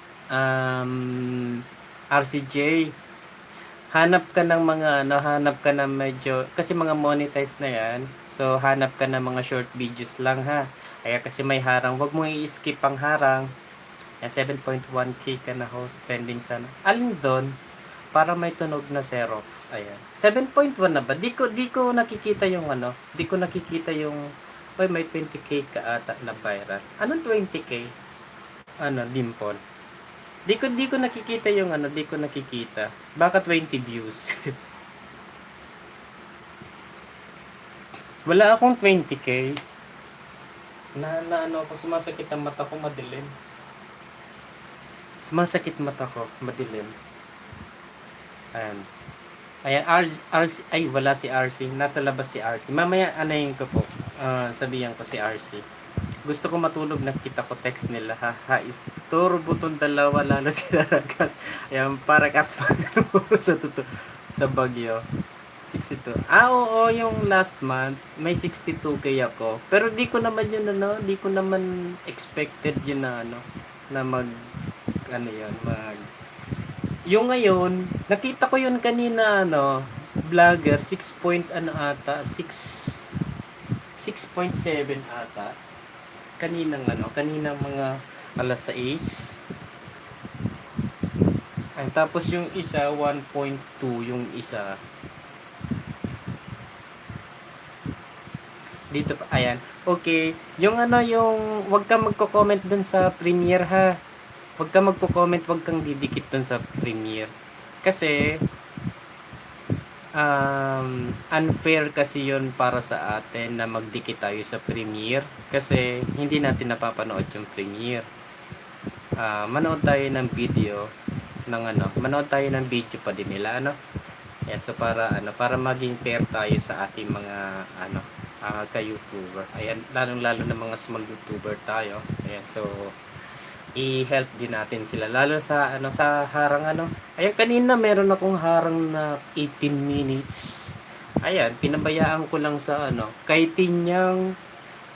S1: RCJ, hanap ka ng mga ano, hanap ka ng medyo kasi mga monetized na 'yan. So hanap ka ng mga short videos lang ha. Kaya kasi may harang, wag mo i-skip ang harang. Yan 7.1k ka na host trending sana. Alin doon para may tunog na Xerox. Ayan. 7.1 na ba? Di ko nakikita yung ano. Di ko nakikita yung oy may 20k ka ata na viral. Anong 20k? Ano, Dimple? Di ko nakikita yung ano, di ko nakikita. Baka 20 views. Wala akong 20k. Ano ako, sumasakit ang mata ko, madilim. Sumasakit mata ko, madilim. Ayan. Ayan, ay, wala si RC. Nasa labas si RC. Mamaya, anayin ko po. Sabihan ko si RC. Gusto ko matulog, nakita ko text nila. Haha, isturbo tong dalawa, lalo sila ragas. Ayan, para kaspan sa Bagyo. 62. Oo, yung last month, may 62k ako. Pero di ko naman yun, ano, di ko naman expected yun na, ano, na yung ngayon, nakita ko yun kanina, ano, vlogger, 6 point, ano ata, 6.7 ata. Kaninang mga alas 6. Ay, tapos yung isa, 1.2 yung isa. Dito pa, ayan. Okay, yung wag kang magko-comment dun sa premiere ha. Wag kang magko-comment, wag kang didikit dun sa premiere. Kasi, unfair kasi yon para sa atin na magdikit tayo sa premiere. Kasi, hindi natin napapanood yung premiere. Manood tayo ng video manood tayo ng video pa din nila, ano. Yeah, so para maging fair tayo sa ating mga ka-YouTuber. Ayan, lalong-lalo na mga small YouTuber tayo. Ayan, so i-help din natin sila lalo sa harang Ayan, kanina meron akong harang na 18 minutes. Ayan, pinabayaan ko lang sa kay Tinyang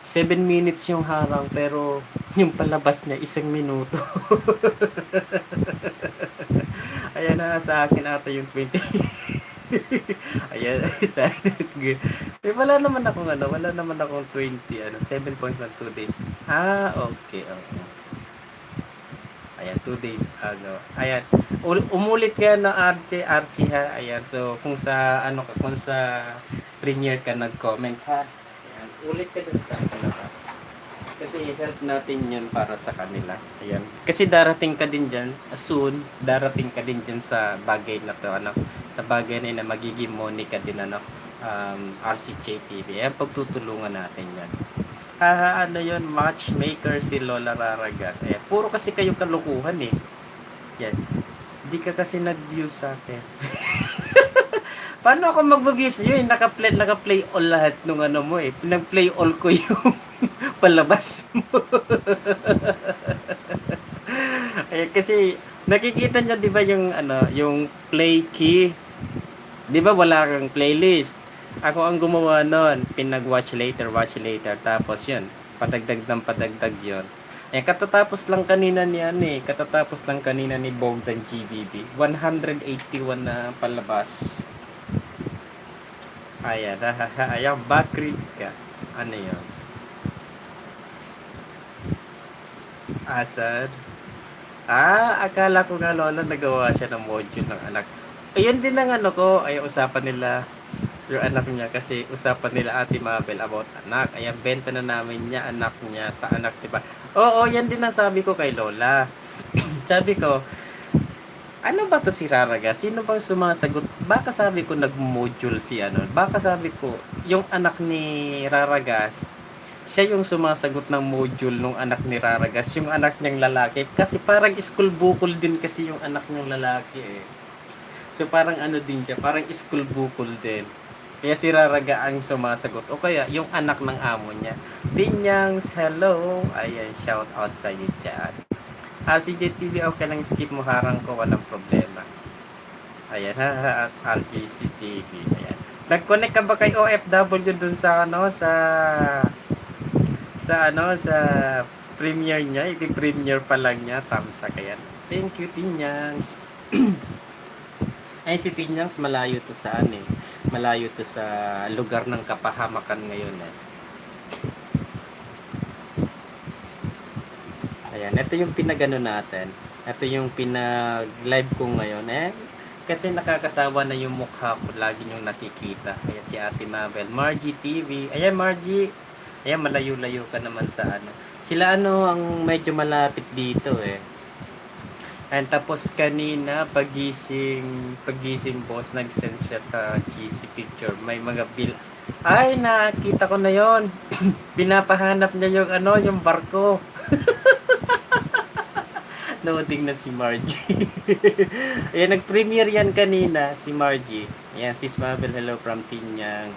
S1: 7 minutes yung harang pero yung palabas niya 1 minuto. Ayan na, sa akin ata yung 20. Ayan, sa wala naman akong ano, wala naman akong 20, 7.12 days. Okay, oo. Ayan, 2 days ago. Ayan, umulit ka na RC ha. Ayan, so kung sa kung sa premiere ka nag-comment ha. Ayan, ulit ka dun sa labas. Kasi help natin yun para sa kanila. Ayan. Kasi darating ka din dyan, soon, darating ka din dyan sa bagay na to, sa bagay na magiging money ka din, RCJ TV. Ayan, pagtutulungan natin yan. Yun, matchmaker si Lola Raragas. Ayan, puro kasi kayo kalukuhan eh. Yan. Hindi ka kasi nag-view sa akin. Paano ako mag-view sa'yo eh? Naka-play all lahat nung mo eh. Pinag-play all ko yung palabas mo. Ay, kasi nakikita niyo 'di ba yung yung play key. 'Di ba wala kang playlist? Ako ang gumawa noon, pinag-watch later, tapos 'yun, padagdag ng padagdag 'yun. Eh katatapos lang kanina katatapos lang kanina ni Bogdan GBB. 181 na palabas. Ayan, ayan, backread ka. Ano 'yun? Asad. Akala ko nga Lola nagawa siya ng module ng anak. Ayun din ang ko, ay usapan nila yung anak niya kasi usapan nila Ate Mabel about anak. Ayan, benta na namin niya anak niya sa anak, diba? Oo, yan din ang sabi ko kay Lola. Sabi ko, ano ba to si Raraga? Sino bang sumasagot? Baka sabi ko nag-module si Baka sabi ko, yung anak ni Raragas, siya yung sumasagot ng module nung anak ni Raragas, yung anak niyang lalaki. Kasi parang school bukol din kasi yung anak niyang lalaki eh. So parang din siya, parang school bukol din. Kaya si Raraga ang sumasagot. O kaya yung anak ng amo niya. Dinyangs, hello. Ayan, shout out sa iyo dyan. RCJ TV, okay lang, skip mo, harang ko, walang problema. Ayan, at RJC TV. Ayan. Nag-connect ka ba kay OFW dun sa sa premiere niya? I-premiere pa lang niya, tamsa kaya. Thank you, Tinyangs. Ay, si Tinyangs, malayo to sa malayo to sa lugar ng kapahamakan ngayon eh. Ayan, ito yung pinagano natin. Ito yung pinag-live ko ngayon eh. Kasi nakakasawa na yung mukha ko, lagi yung nakikita. Ayan si Ate Mabel, Margie TV. Ayan Margie. Ayan, malayo-layo ka naman sa Sila ang medyo malapit dito eh. And tapos kanina pagising boss, nag-send siya sa GC picture. May mga bill. Ay, nakita ko na yon. Pinapahanap niya yung yung barko. Loading na si Margie. Ayan, nag-premiere yan kanina, si Margie. Ayan, sis Mabel, hello from Tinyang.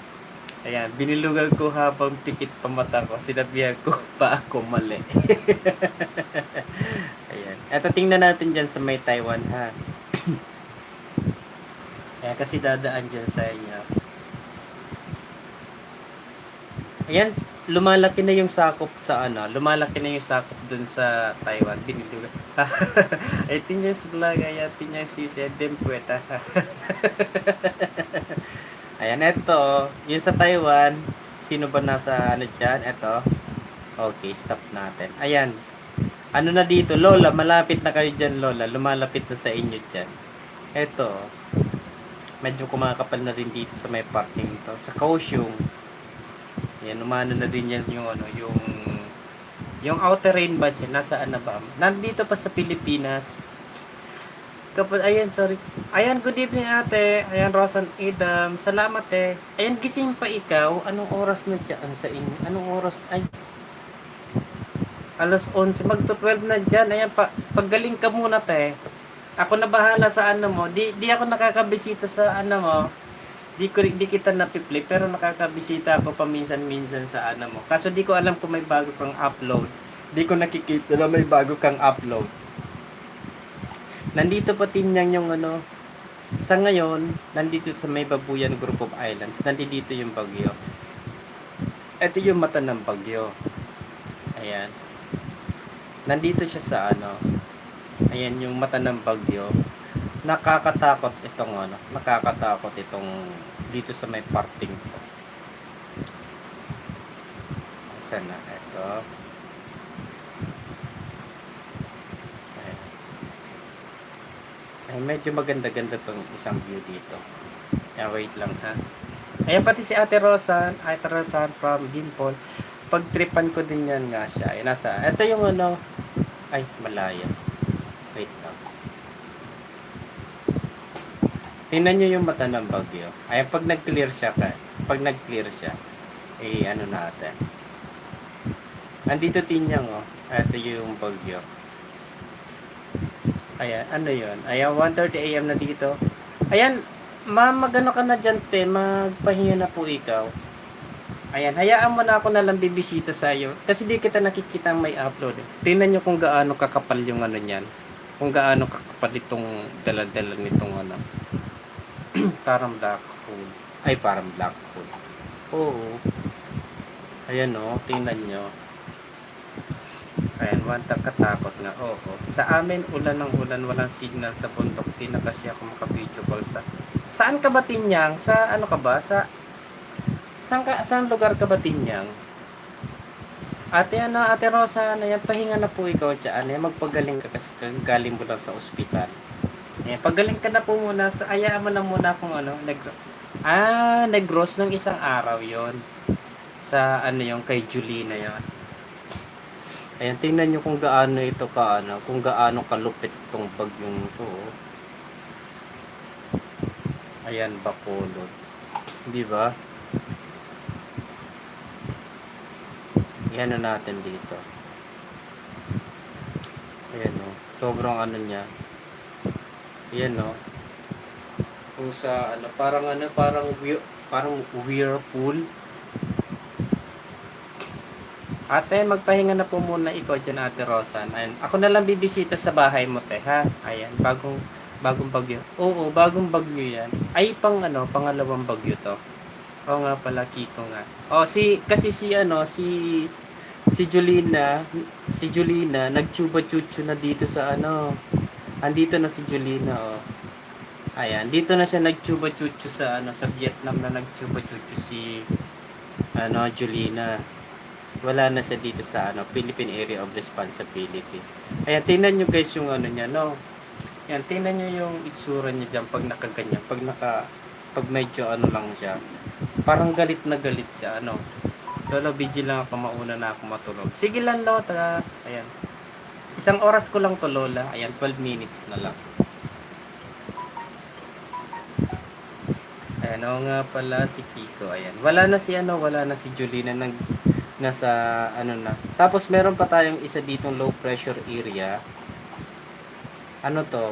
S1: Ayan, binilugan ko habang pikit pa mata ko. Sinabihan ko pa ako mali. Ayan. Eto, tingnan natin dyan sa may Taiwan, ha. Ayan, kasi dadaan dyan sa inyo. Ayan, lumalaki na yung sakop sa lumalaki na yung sakop dun sa Taiwan. Binilugan. Ay, Tinyas vlog, ayan, Tinyas si Sedem Pueta. Ayan, eto, yun sa Taiwan, sino ba nasa dyan? Eto. Okay, stop natin. Ayan. Ano na dito, Lola, malapit na kayo dyan, Lola. Lumalapit na sa inyo dyan. Eto. Medyo kumakapal na rin dito sa may parking to. Sa Kaohsiung. Ayan, umano na din yan yung outer rain ba siya? Nasaan na ba? Nandito pa sa Pilipinas. Ayan, sorry. Ayan, good evening ate. Ayan, Rosan Adam. Salamat eh. Ayan, gising pa ikaw. Anong oras na dyan sa inyo? Anong oras? Ay. Alas 11. Magto-12 na dyan. Ayan, paggaling ka muna te. Ako na bahala sa mo. Di ako nakakabisita sa mo. Di kita napiplay. Pero nakakabisita ako paminsan-minsan sa mo. Kaso di ko alam kung may bago kang upload. Di ko nakikita na may bago kang upload. Nandito pa Tinyang yung sa ngayon, nandito sa may Babuyan Group of Islands, nandito yung bagyo. Ito yung mata ng bagyo. Ayan. Nandito siya sa ayan yung mata ng bagyo. nakakatakot itong ano, nakakatakot itong dito sa may parting to. Saan na ito? Ay, medyo maganda-ganda tong isang view dito. Wait lang ha. Ayan, pati si Ate Rosan from Gimpol. Pagtripan ko din yan nga siya. Ay, ito yung ano, ay, malaya. Wait lang. Tingnan nyo yung mata ng bagyo. Ay, pag nag-clear siya, ano natin. Andito tinyang, oh. Ito yung bagyo. Ayan, ano yun? Ayan, 1:30 AM na dito. Ayan, magano ka na dyan, te. Magpahinga na po ikaw. Ayan, hayaan mo na ako na lang bibisita sa iyo. Kasi di kita nakikita may upload. Tingnan nyo kung gaano kakapal yung ano niyan. Kung gaano kakapal itong dala-dala nitong ano. Parang black hole. Ay, parang black hole. Oo. Ayan o, tingnan nyo. Ayan, katakot nga. Oo. Sa amin, ulan ng ulan, walang signal sa bundok. Di na kasi ako maka-video call sa... Saan ka ba, Tinyang? Sa ano ka ba? Saan lugar ka ba, Tinyang? Ate Rosa, yan, pahinga na po ikaw dyan. Yan, magpagaling ka kasi galing mo lang sa ospital. Yan, pagaling ka na po muna. Ayaan mo na muna kung ano. Nag-gross ng isang araw yon sa ano yung kay Julie na yon. Ayan, tingnan nyo kung gaano ito kung gaano kalupit itong bagyong ito. Ayan, Bacolod. Di ba? Yan na natin dito. Ayan o. Sobrang ano niya. Ayan o. Kung sa ano, parang whirlpool. Ate, magpahinga na po muna ikaw dyan, Ate Rosan. Ayan. Ako na lang bibisita sa bahay mo, te, ha? Ayan, bagong bagyo. Oo, bagong bagyo yan. Ay, pangalawang bagyo to. Oo nga pala, Kiko nga. Kasi si Julina, nagchuba-chuchu na dito sa ano. Andito na si Julina, oh. Ayan, dito na siya nagchuba-chuchu sa Vietnam na nagchuba-chuchu si Julina. Wala na siya dito sa Philippine Area of Responsibility. Ayan, tingnan nyo guys yung niya, no. Ayan, tingnan nyo yung itsura niya dyan pag nakaganyan, pag medyo lang siya. Parang galit na galit siya, Lolo, busy lang ako, mauna na ako matulog. Sige lang, Lota. Ayan. 1 oras ko lang to, Lola. Ayan, 12 minutes na lang. Ayan, nga pala si Kiko. Ayan. Wala na si Julina nasa na. Tapos meron pa tayong isa ditong low pressure area.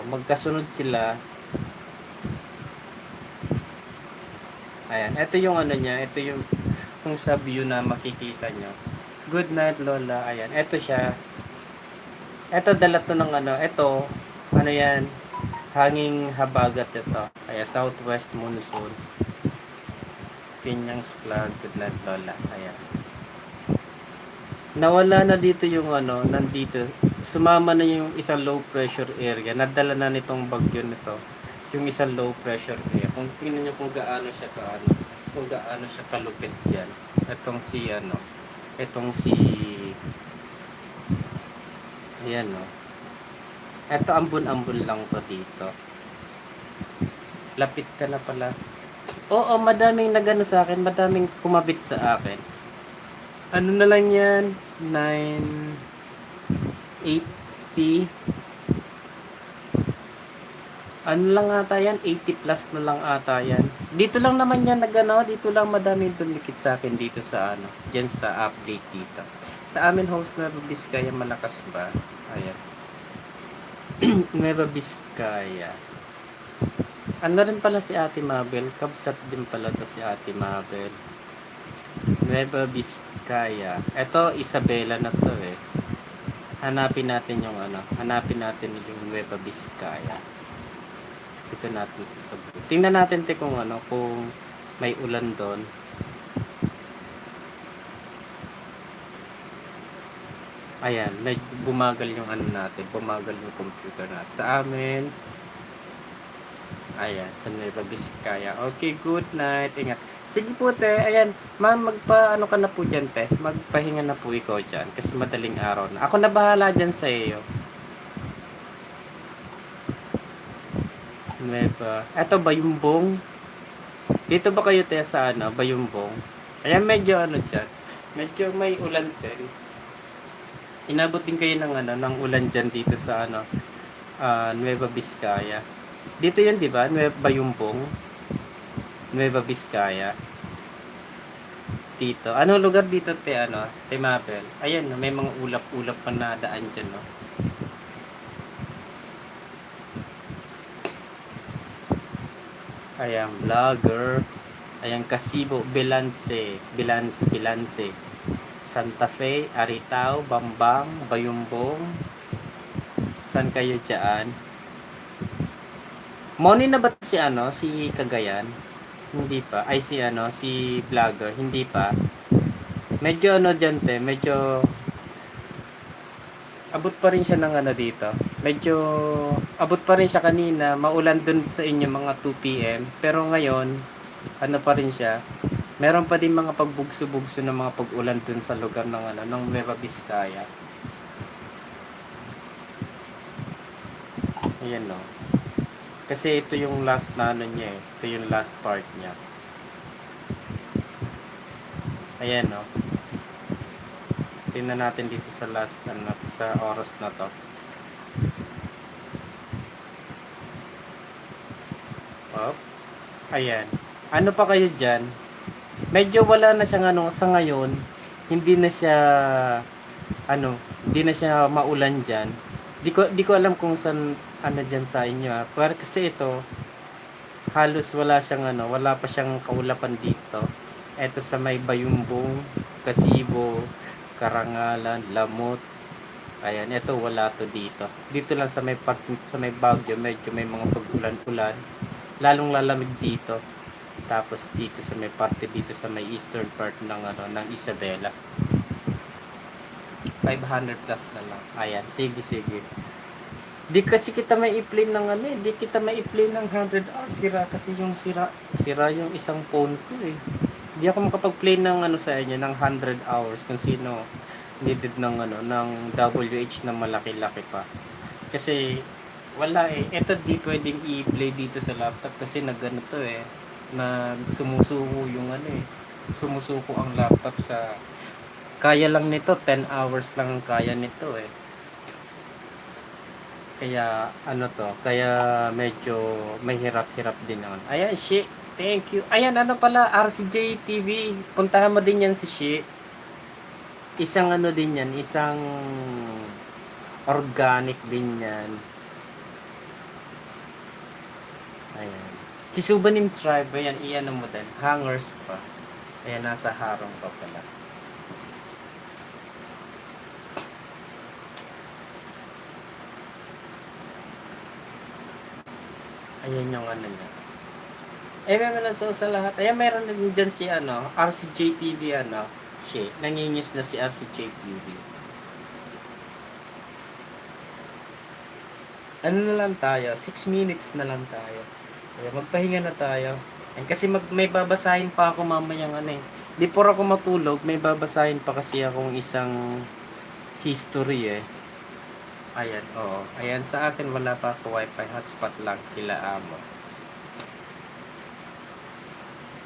S1: Magkasunod sila. Ayan, ito yung niya, ito yung kung sa view na makikita nyo. Good night, Lola. Ayan, ito siya. Ito dala to ng ito, yan, hanging habagat ito. Ayan, southwest monsoon. Pinyang's flag, good night, Lola. Ayan. Nawala na dito yung nandito. Sumama na yung isang low pressure area. Nadala na nitong bagyo nito. Yung isang low pressure area. Kung tingnan niyo kung gaano siya kalupit diyan. Itong ayan o. Ito ambon-ambon lang to dito. Lapit ka na pala. Oo, madaming nagano sa akin, madaming kumabit sa akin. Ano na lang yan? 980. Ano lang ata yan? 80 plus na lang ata yan. Dito lang naman yan dito lang madaming dumikit sa akin dito sa diyan sa update dito. Sa amin host Nueva Vizcaya, malakas ba? Ayan. Nueva Vizcaya. Ano rin pala si Ate Mabel? Kabsat din pala to si Ate Mabel. Nueva Vizcaya. Ito, Isabela na to eh. Hanapin natin yung Nueva Vizcaya. Ito natin ito sa blue. Tingnan natin kung kung may ulan doon. Ayan, bumagal yung bumagal yung computer natin. Sa amin, Ayan, sa Nueva Vizcaya. Okay, good night. Ingat. Sige po, te. Ayan, ma'am, ano ka na po dyan, te. Magpahinga na po ikaw dyan kasi madaling araw na. Ako na bahala dyan sa iyo. Nueva. Eto, Bayumbong. Dito ba kayo, te, sa Bayumbong? Ayan, medyo dyan. Medyo may ulan, te. Inabot din kayo ng ulan dyan dito sa Nueva Vizcaya. Dito yun, di ba? Bayumbong. Nueva Vizcaya. Dito. Anong lugar dito, te Mabel? Ayan, may mga ulap-ulap pa na daan dyan, no? Ayan, vlogger. Ayan, Casibo, Bilance. Santa Fe, Aritao, Bambang, Bayumbong. San kayo dyan? Money na ba si Cagayan? Hindi pa. Ay, si vlogger. Hindi pa. Medyo dyan, te. Medyo abot pa rin siya ng dito. Medyo abot pa rin siya kanina. Maulan dun sa inyo mga 2 p.m. Pero ngayon, pa rin siya. Meron pa din mga pagbugso-bugso ng mga pag-ulan dun sa lugar ng ng Nueva Vizcaya. Ayan, no. Kasi ito yung last niya eh. Ito yung last part niya. Ayan, no. Tingnan natin dito sa last sa oras na to. Oh. Ayan. Ano pa kayo dyan? Medyo wala na siya sa ngayon. Hindi na siya maulan dyan. Di ko alam kung saan dyan sa inyo. Pero kasi ito halos wala pa siyang kaulapan dito. Ito sa may Bayumbong, Casibo, Karangalan, Lamot. Ayan, ito wala to dito. Dito lang sa may Baguio, medyo may mga pag-ulan-ulan. Lalong lalamig dito. Tapos dito sa may parte dito sa may eastern part ng Isabela. 500 plus na lang. Ayan, sige. Di kasi kita may i-play ng di kita may i-play ng 100 hours. Sira yung isang phone ko eh. Di ako makapag-play ng sa inyo ng 100 hours kung sino needed ng ng WH na malaki-laki pa. Kasi wala eh. Ito di pwedeng i-play dito sa laptop kasi to eh. Na sumusuko yung sumusuko ang laptop sa kaya lang nito 10 hours lang ang kaya nito eh. Kaya kaya medyo may hirap-hirap din naman. Ayan, shit. Thank you. Ayan, pala, RCJ TV. Puntahan mo din yan si Shi. Isang din yan, isang organic din yan. Ayan. Si Subanim Tribe, ayan, iyan mo din. Hangers pa. Ayan, nasa harong pa pala. Ayan yung niya. Meron sa lahat. Ayan, meron din dyan si RCJ TV Shi. Nanginis na si RCJ TV. Na lang tayo? 6 minutes na lang tayo. Kaya magpahinga na tayo. Kasi may babasahin pa ako mamayang Before ako matulog, may babasahin pa kasi akong isang history eh. Ayan, oo. Ayan, sa akin wala pa ako wifi, hotspot lang, kila amo.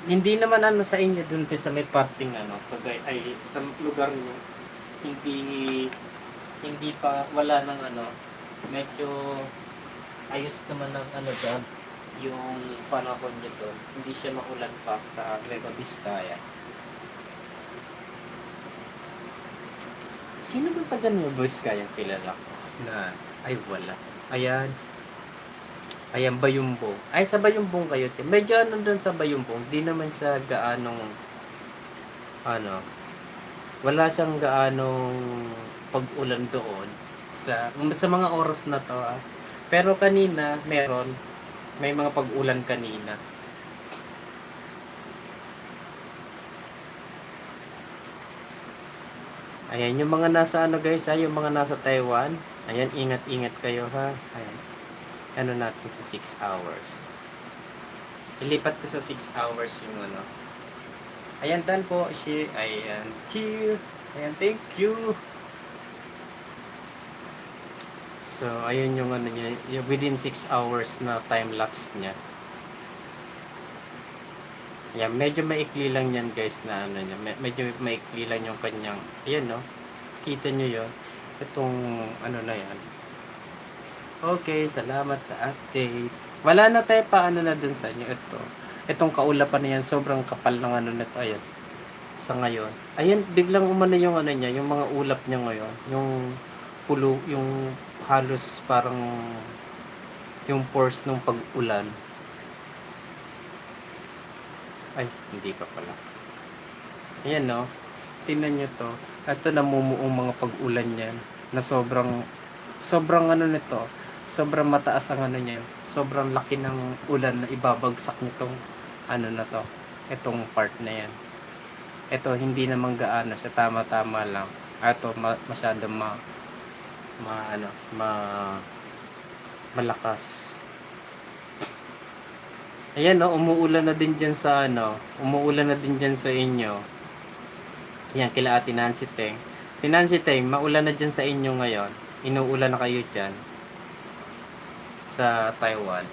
S1: Hindi naman sa inyo dun sa may parting ay sa lugar niyo hindi pa wala nang medyo ayos naman ng dyan yung panahon nito. Hindi siya maulan pa sa Nueva Vizcaya. Sino ba taga Nueva Vizcaya kilala ko na ay wala. Ayan, Bayumbong. Ay, sa Bayumbong kayo. Medyo doon sa Bayumbong. Di naman siya gaanong wala siyang gaanong pag-ulan doon sa mga oras na to. Pero kanina, may mga pag-ulan kanina. Ayan, yung mga nasa guys, yung mga nasa Taiwan. Ayan, ingat-ingat kayo ha. Ayan. Natin sa 6 hours. Ilipat ko sa 6 hours yung ano. Ayan, done po. Ayan, here. Ayan, thank you. So, ayun yung ano niya, yung within 6 hours na time lapse niya. Ayan, medyo maikli lang yan guys na ano niya. Medyo maikli lang yung kanyang, ayan no. Kita nyo yun. Itong ano na yan. Okay, salamat sa update. Wala na tayo pa ano na dun sa inyo. Itong kaulapan na yan, sobrang kapal ng ano nito. Ayan. Sa ngayon. Ayan, biglang umano yung ano niya, yung mga ulap niya ngayon. Yung pulo, yung halos parang yung force ng pag-ulan. Ay, hindi pa pala. Ayan no. Tingnan nyo to. Ito namumuong mga pag-ulan yan. Na sobrang ano nito. Sobrang mataas ang ano niya. Sobrang laki ng ulan na ibabagsak nitong ano na to. Itong part na yan. Ito hindi naman gaano siya, tama-tama lang. Ito masyadong malakas. Ayan no, umuulan na din diyan sa ano, umuulan na din diyan sa inyo. Yan kila Ate Nancy Teng. Nancy Teng, maulan na diyan sa inyo ngayon. Inuulan na kayo diyan sa Taiwan.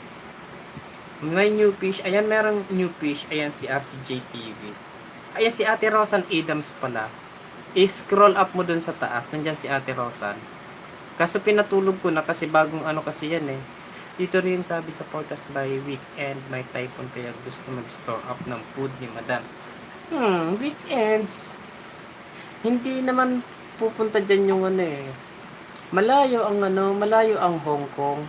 S1: May new fish. Ayan, merong new fish. Ayan si RCJ TV. Ayan si Ate Rosan Adams pala. I-scroll up mo dun sa taas. Nandyan si Ate Rosan. Kaso pinatulog ko na kasi bagong ano kasi yan eh. Dito rin sabi sa forecast by weekend may typhoon kaya gusto mag-store up ng food ni Madam. Weekends. Hindi naman pupunta dyan yung ano eh. Malayo ang Hong Kong.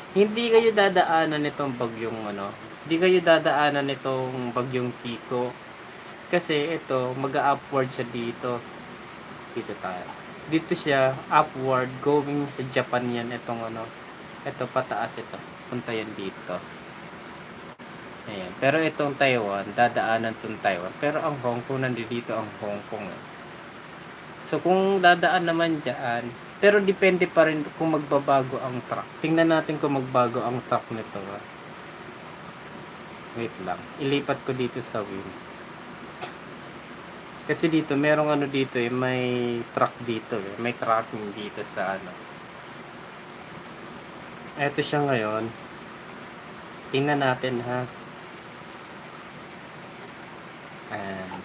S1: Hindi kayo dadaanan nitong bagyong ano. Hindi kayo dadaanan nitong bagyong Kiko. Kasi ito, mag-upward siya dito. Dito tayo. Dito siya, upward, going sa Japan yan. Itong ano. Ito, pataas ito. Punta yan dito. Ayan. Pero itong Taiwan, dadaanan itong Taiwan. Pero ang Hong Kong, nandito ang Hong Kong. So, kung dadaan naman dyan, pero depende pa rin kung magbabago ang truck. Tingnan natin kung magbago ang truck nito. Wait lang. Ilipat ko dito sa wheel. Kasi dito, merong ano dito eh. May truck dito eh. May tracking dito sa ano. Eto siya ngayon. Tingnan natin ha. And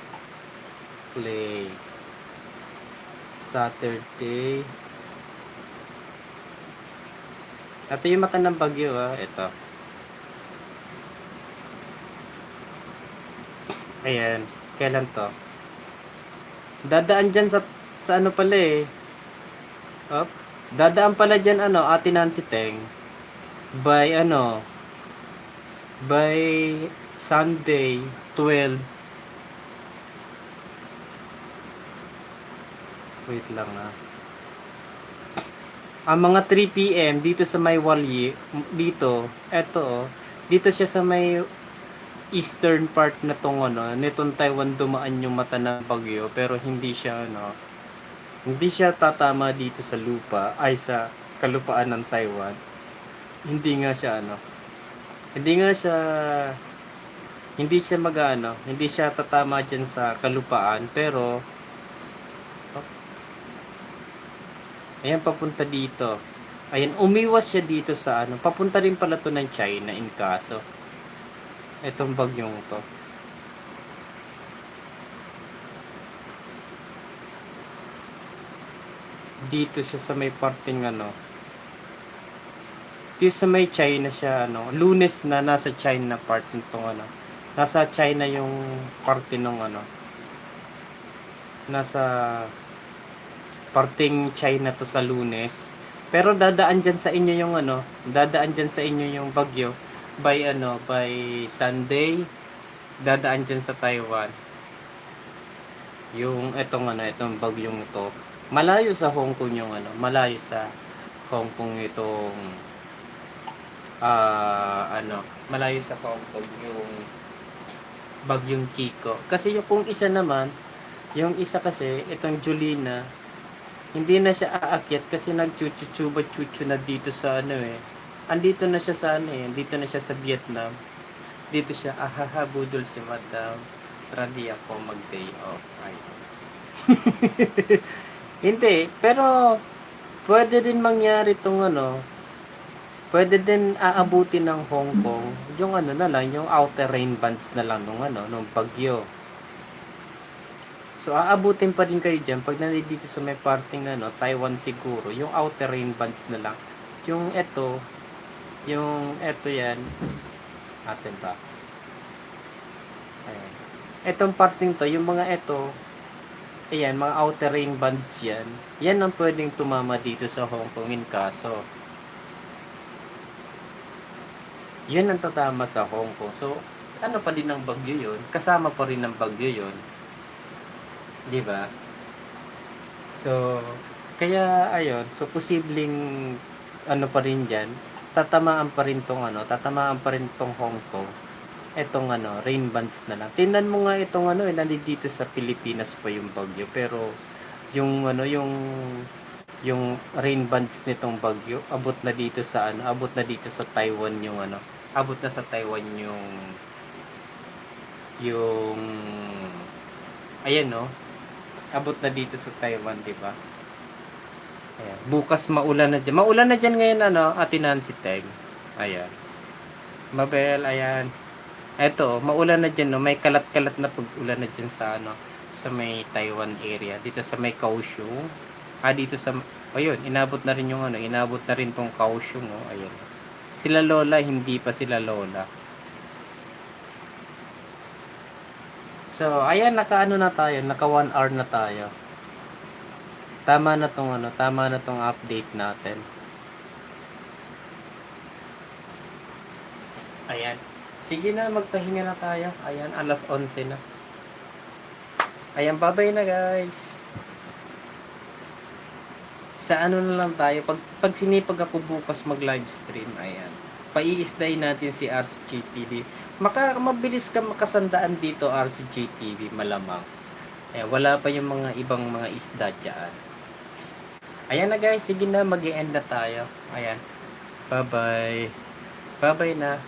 S1: play. Saturday. Ito yung mata ng bagyo ha. Ito. Ayan. Kailan to? Dadaan dyan sa ano pala eh. Up. Dadaan pala dyan ano, Ate Nancy Teng. By Sunday 12. Wait lang ha. Ang mga 3 PM dito sa may Wally, dito, eto dito siya sa may eastern part na tong ano, nitong Taiwan dumaan yung mata ng bagyo, pero hindi siya hindi siya tatama dito sa lupa, ay sa kalupaan ng Taiwan. Hindi nga siya hindi siya tatama dyan sa kalupaan, pero ayan, papunta dito. Ayan, umiwas siya dito sa ano. Papunta rin pala to ng China in kaso. Etong bagyong to. Dito siya sa may parting ano. Dito sa may China siya ano. Lunes na nasa China part nitong ano. Nasa China yung parte ng ano. Nasa parting China to sa Lunes. Pero dadaan dyan sa inyo yung ano, dadaan dyan sa inyo yung bagyo by Sunday. Dadaan dyan sa Taiwan. Yung itong bagyong ito. Malayo sa Hong Kong yung ano, malayo sa Hong Kong itong malayo sa Hong Kong yung bagyong Kiko. Kasi yung kung isa naman, yung isa kasi itong Julina, hindi na siya aakyat kasi nagchuchuba-chuchu na dito sa ano eh. Andito na siya sa ano eh, dito na siya sa Vietnam. dito siya, ahaha, budol si madam. Ready ako mag-day off. Ay. Hindi, pero pwede din mangyari tong ano, pwede din aabutin ng Hong Kong, yung ano na lang, yung outer rain bands na lang nung ano, nung bagyo. So, aabutin pa din kayo dyan pag nandito sa may parting ano, Taiwan siguro, yung outer rain bands na lang. Yung eto yan, asan ba? Ayan. Etong parting to, yung mga eto, ayan, mga outer rain bands yan. Yan ang pwedeng tumama dito sa Hong Kong in kaso. Yun ang tatama sa Hong Kong. So, ano pa din ng bagyo yun? Kasama pa rin ng bagyo yun. Di ba? So, kaya ayun, so posibleng ano pa rin diyan, tatamaan pa rin tong ano, tatamaan pa rin tong Hong Kong. Etong ano, rain bands na lang. Tingnan mo nga itong ano, nandito sa Pilipinas pa yung bagyo, pero yung ano, yung rain bands nitong bagyo, abot na dito sa ano, abot na dito sa Taiwan yung ano, abot na sa Taiwan yung ayan no, abot na dito sa Taiwan, di ba? Ayan. Bukas maulan na dyan. Maulan na dyan ngayon, ano, Ate Nancy Teng. Ayan. Mabel, ayan. Eto, maulan na dyan, no. May kalat-kalat na pag-ulan na dyan sa, ano, sa may Taiwan area. Dito sa may Kaohsiung. Dito sa, ayun, inabot na rin yung, ano, inabot na rin tong Kaohsiung, oh. Ayan. Sila Lola, hindi pa sila Lola. So, ayan, naka-ano na tayo. Naka 1 hour na tayo. Tama na tong ano, tama na tong update natin. Ayan. Sige na, magpahinga na tayo. Ayan, alas 11 na. Ayan, bye-bye na guys. Sa ano na lang tayo, pag sinipag ako bukas mag-live stream, ayan. Paiisdayin natin si RCGTV. Mabilis ka makasandaan dito, RCGTV, malamang. Ayan, wala pa yung mga ibang mga isda dyan. Ayan na guys, sige na, mag-i-end na tayo. Ayan. Bye-bye. Bye-bye na.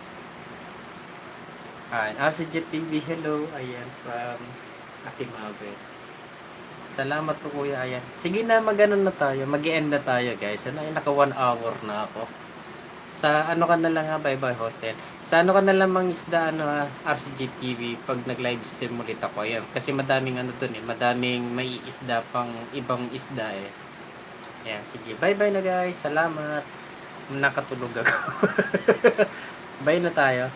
S1: Ayan, RCGTV, hello. Ayan, from Ate Mabel. Salamat po kuya, ayan. Sige na, mag-ano na tayo, mag-i-end na tayo guys. Ano, naka 1 hour na ako. Sa ano ka na lang ha, bye-bye hostel. Sa ano ka na lang mga isda, ano ha, RCGTV, pag nag-live stream ulit ako. Ayan, kasi madaming ano dun eh, madaming may isda pang ibang isda eh. Ayan, sige. Bye-bye na guys. Salamat. Nakatulog ako. Bye na tayo.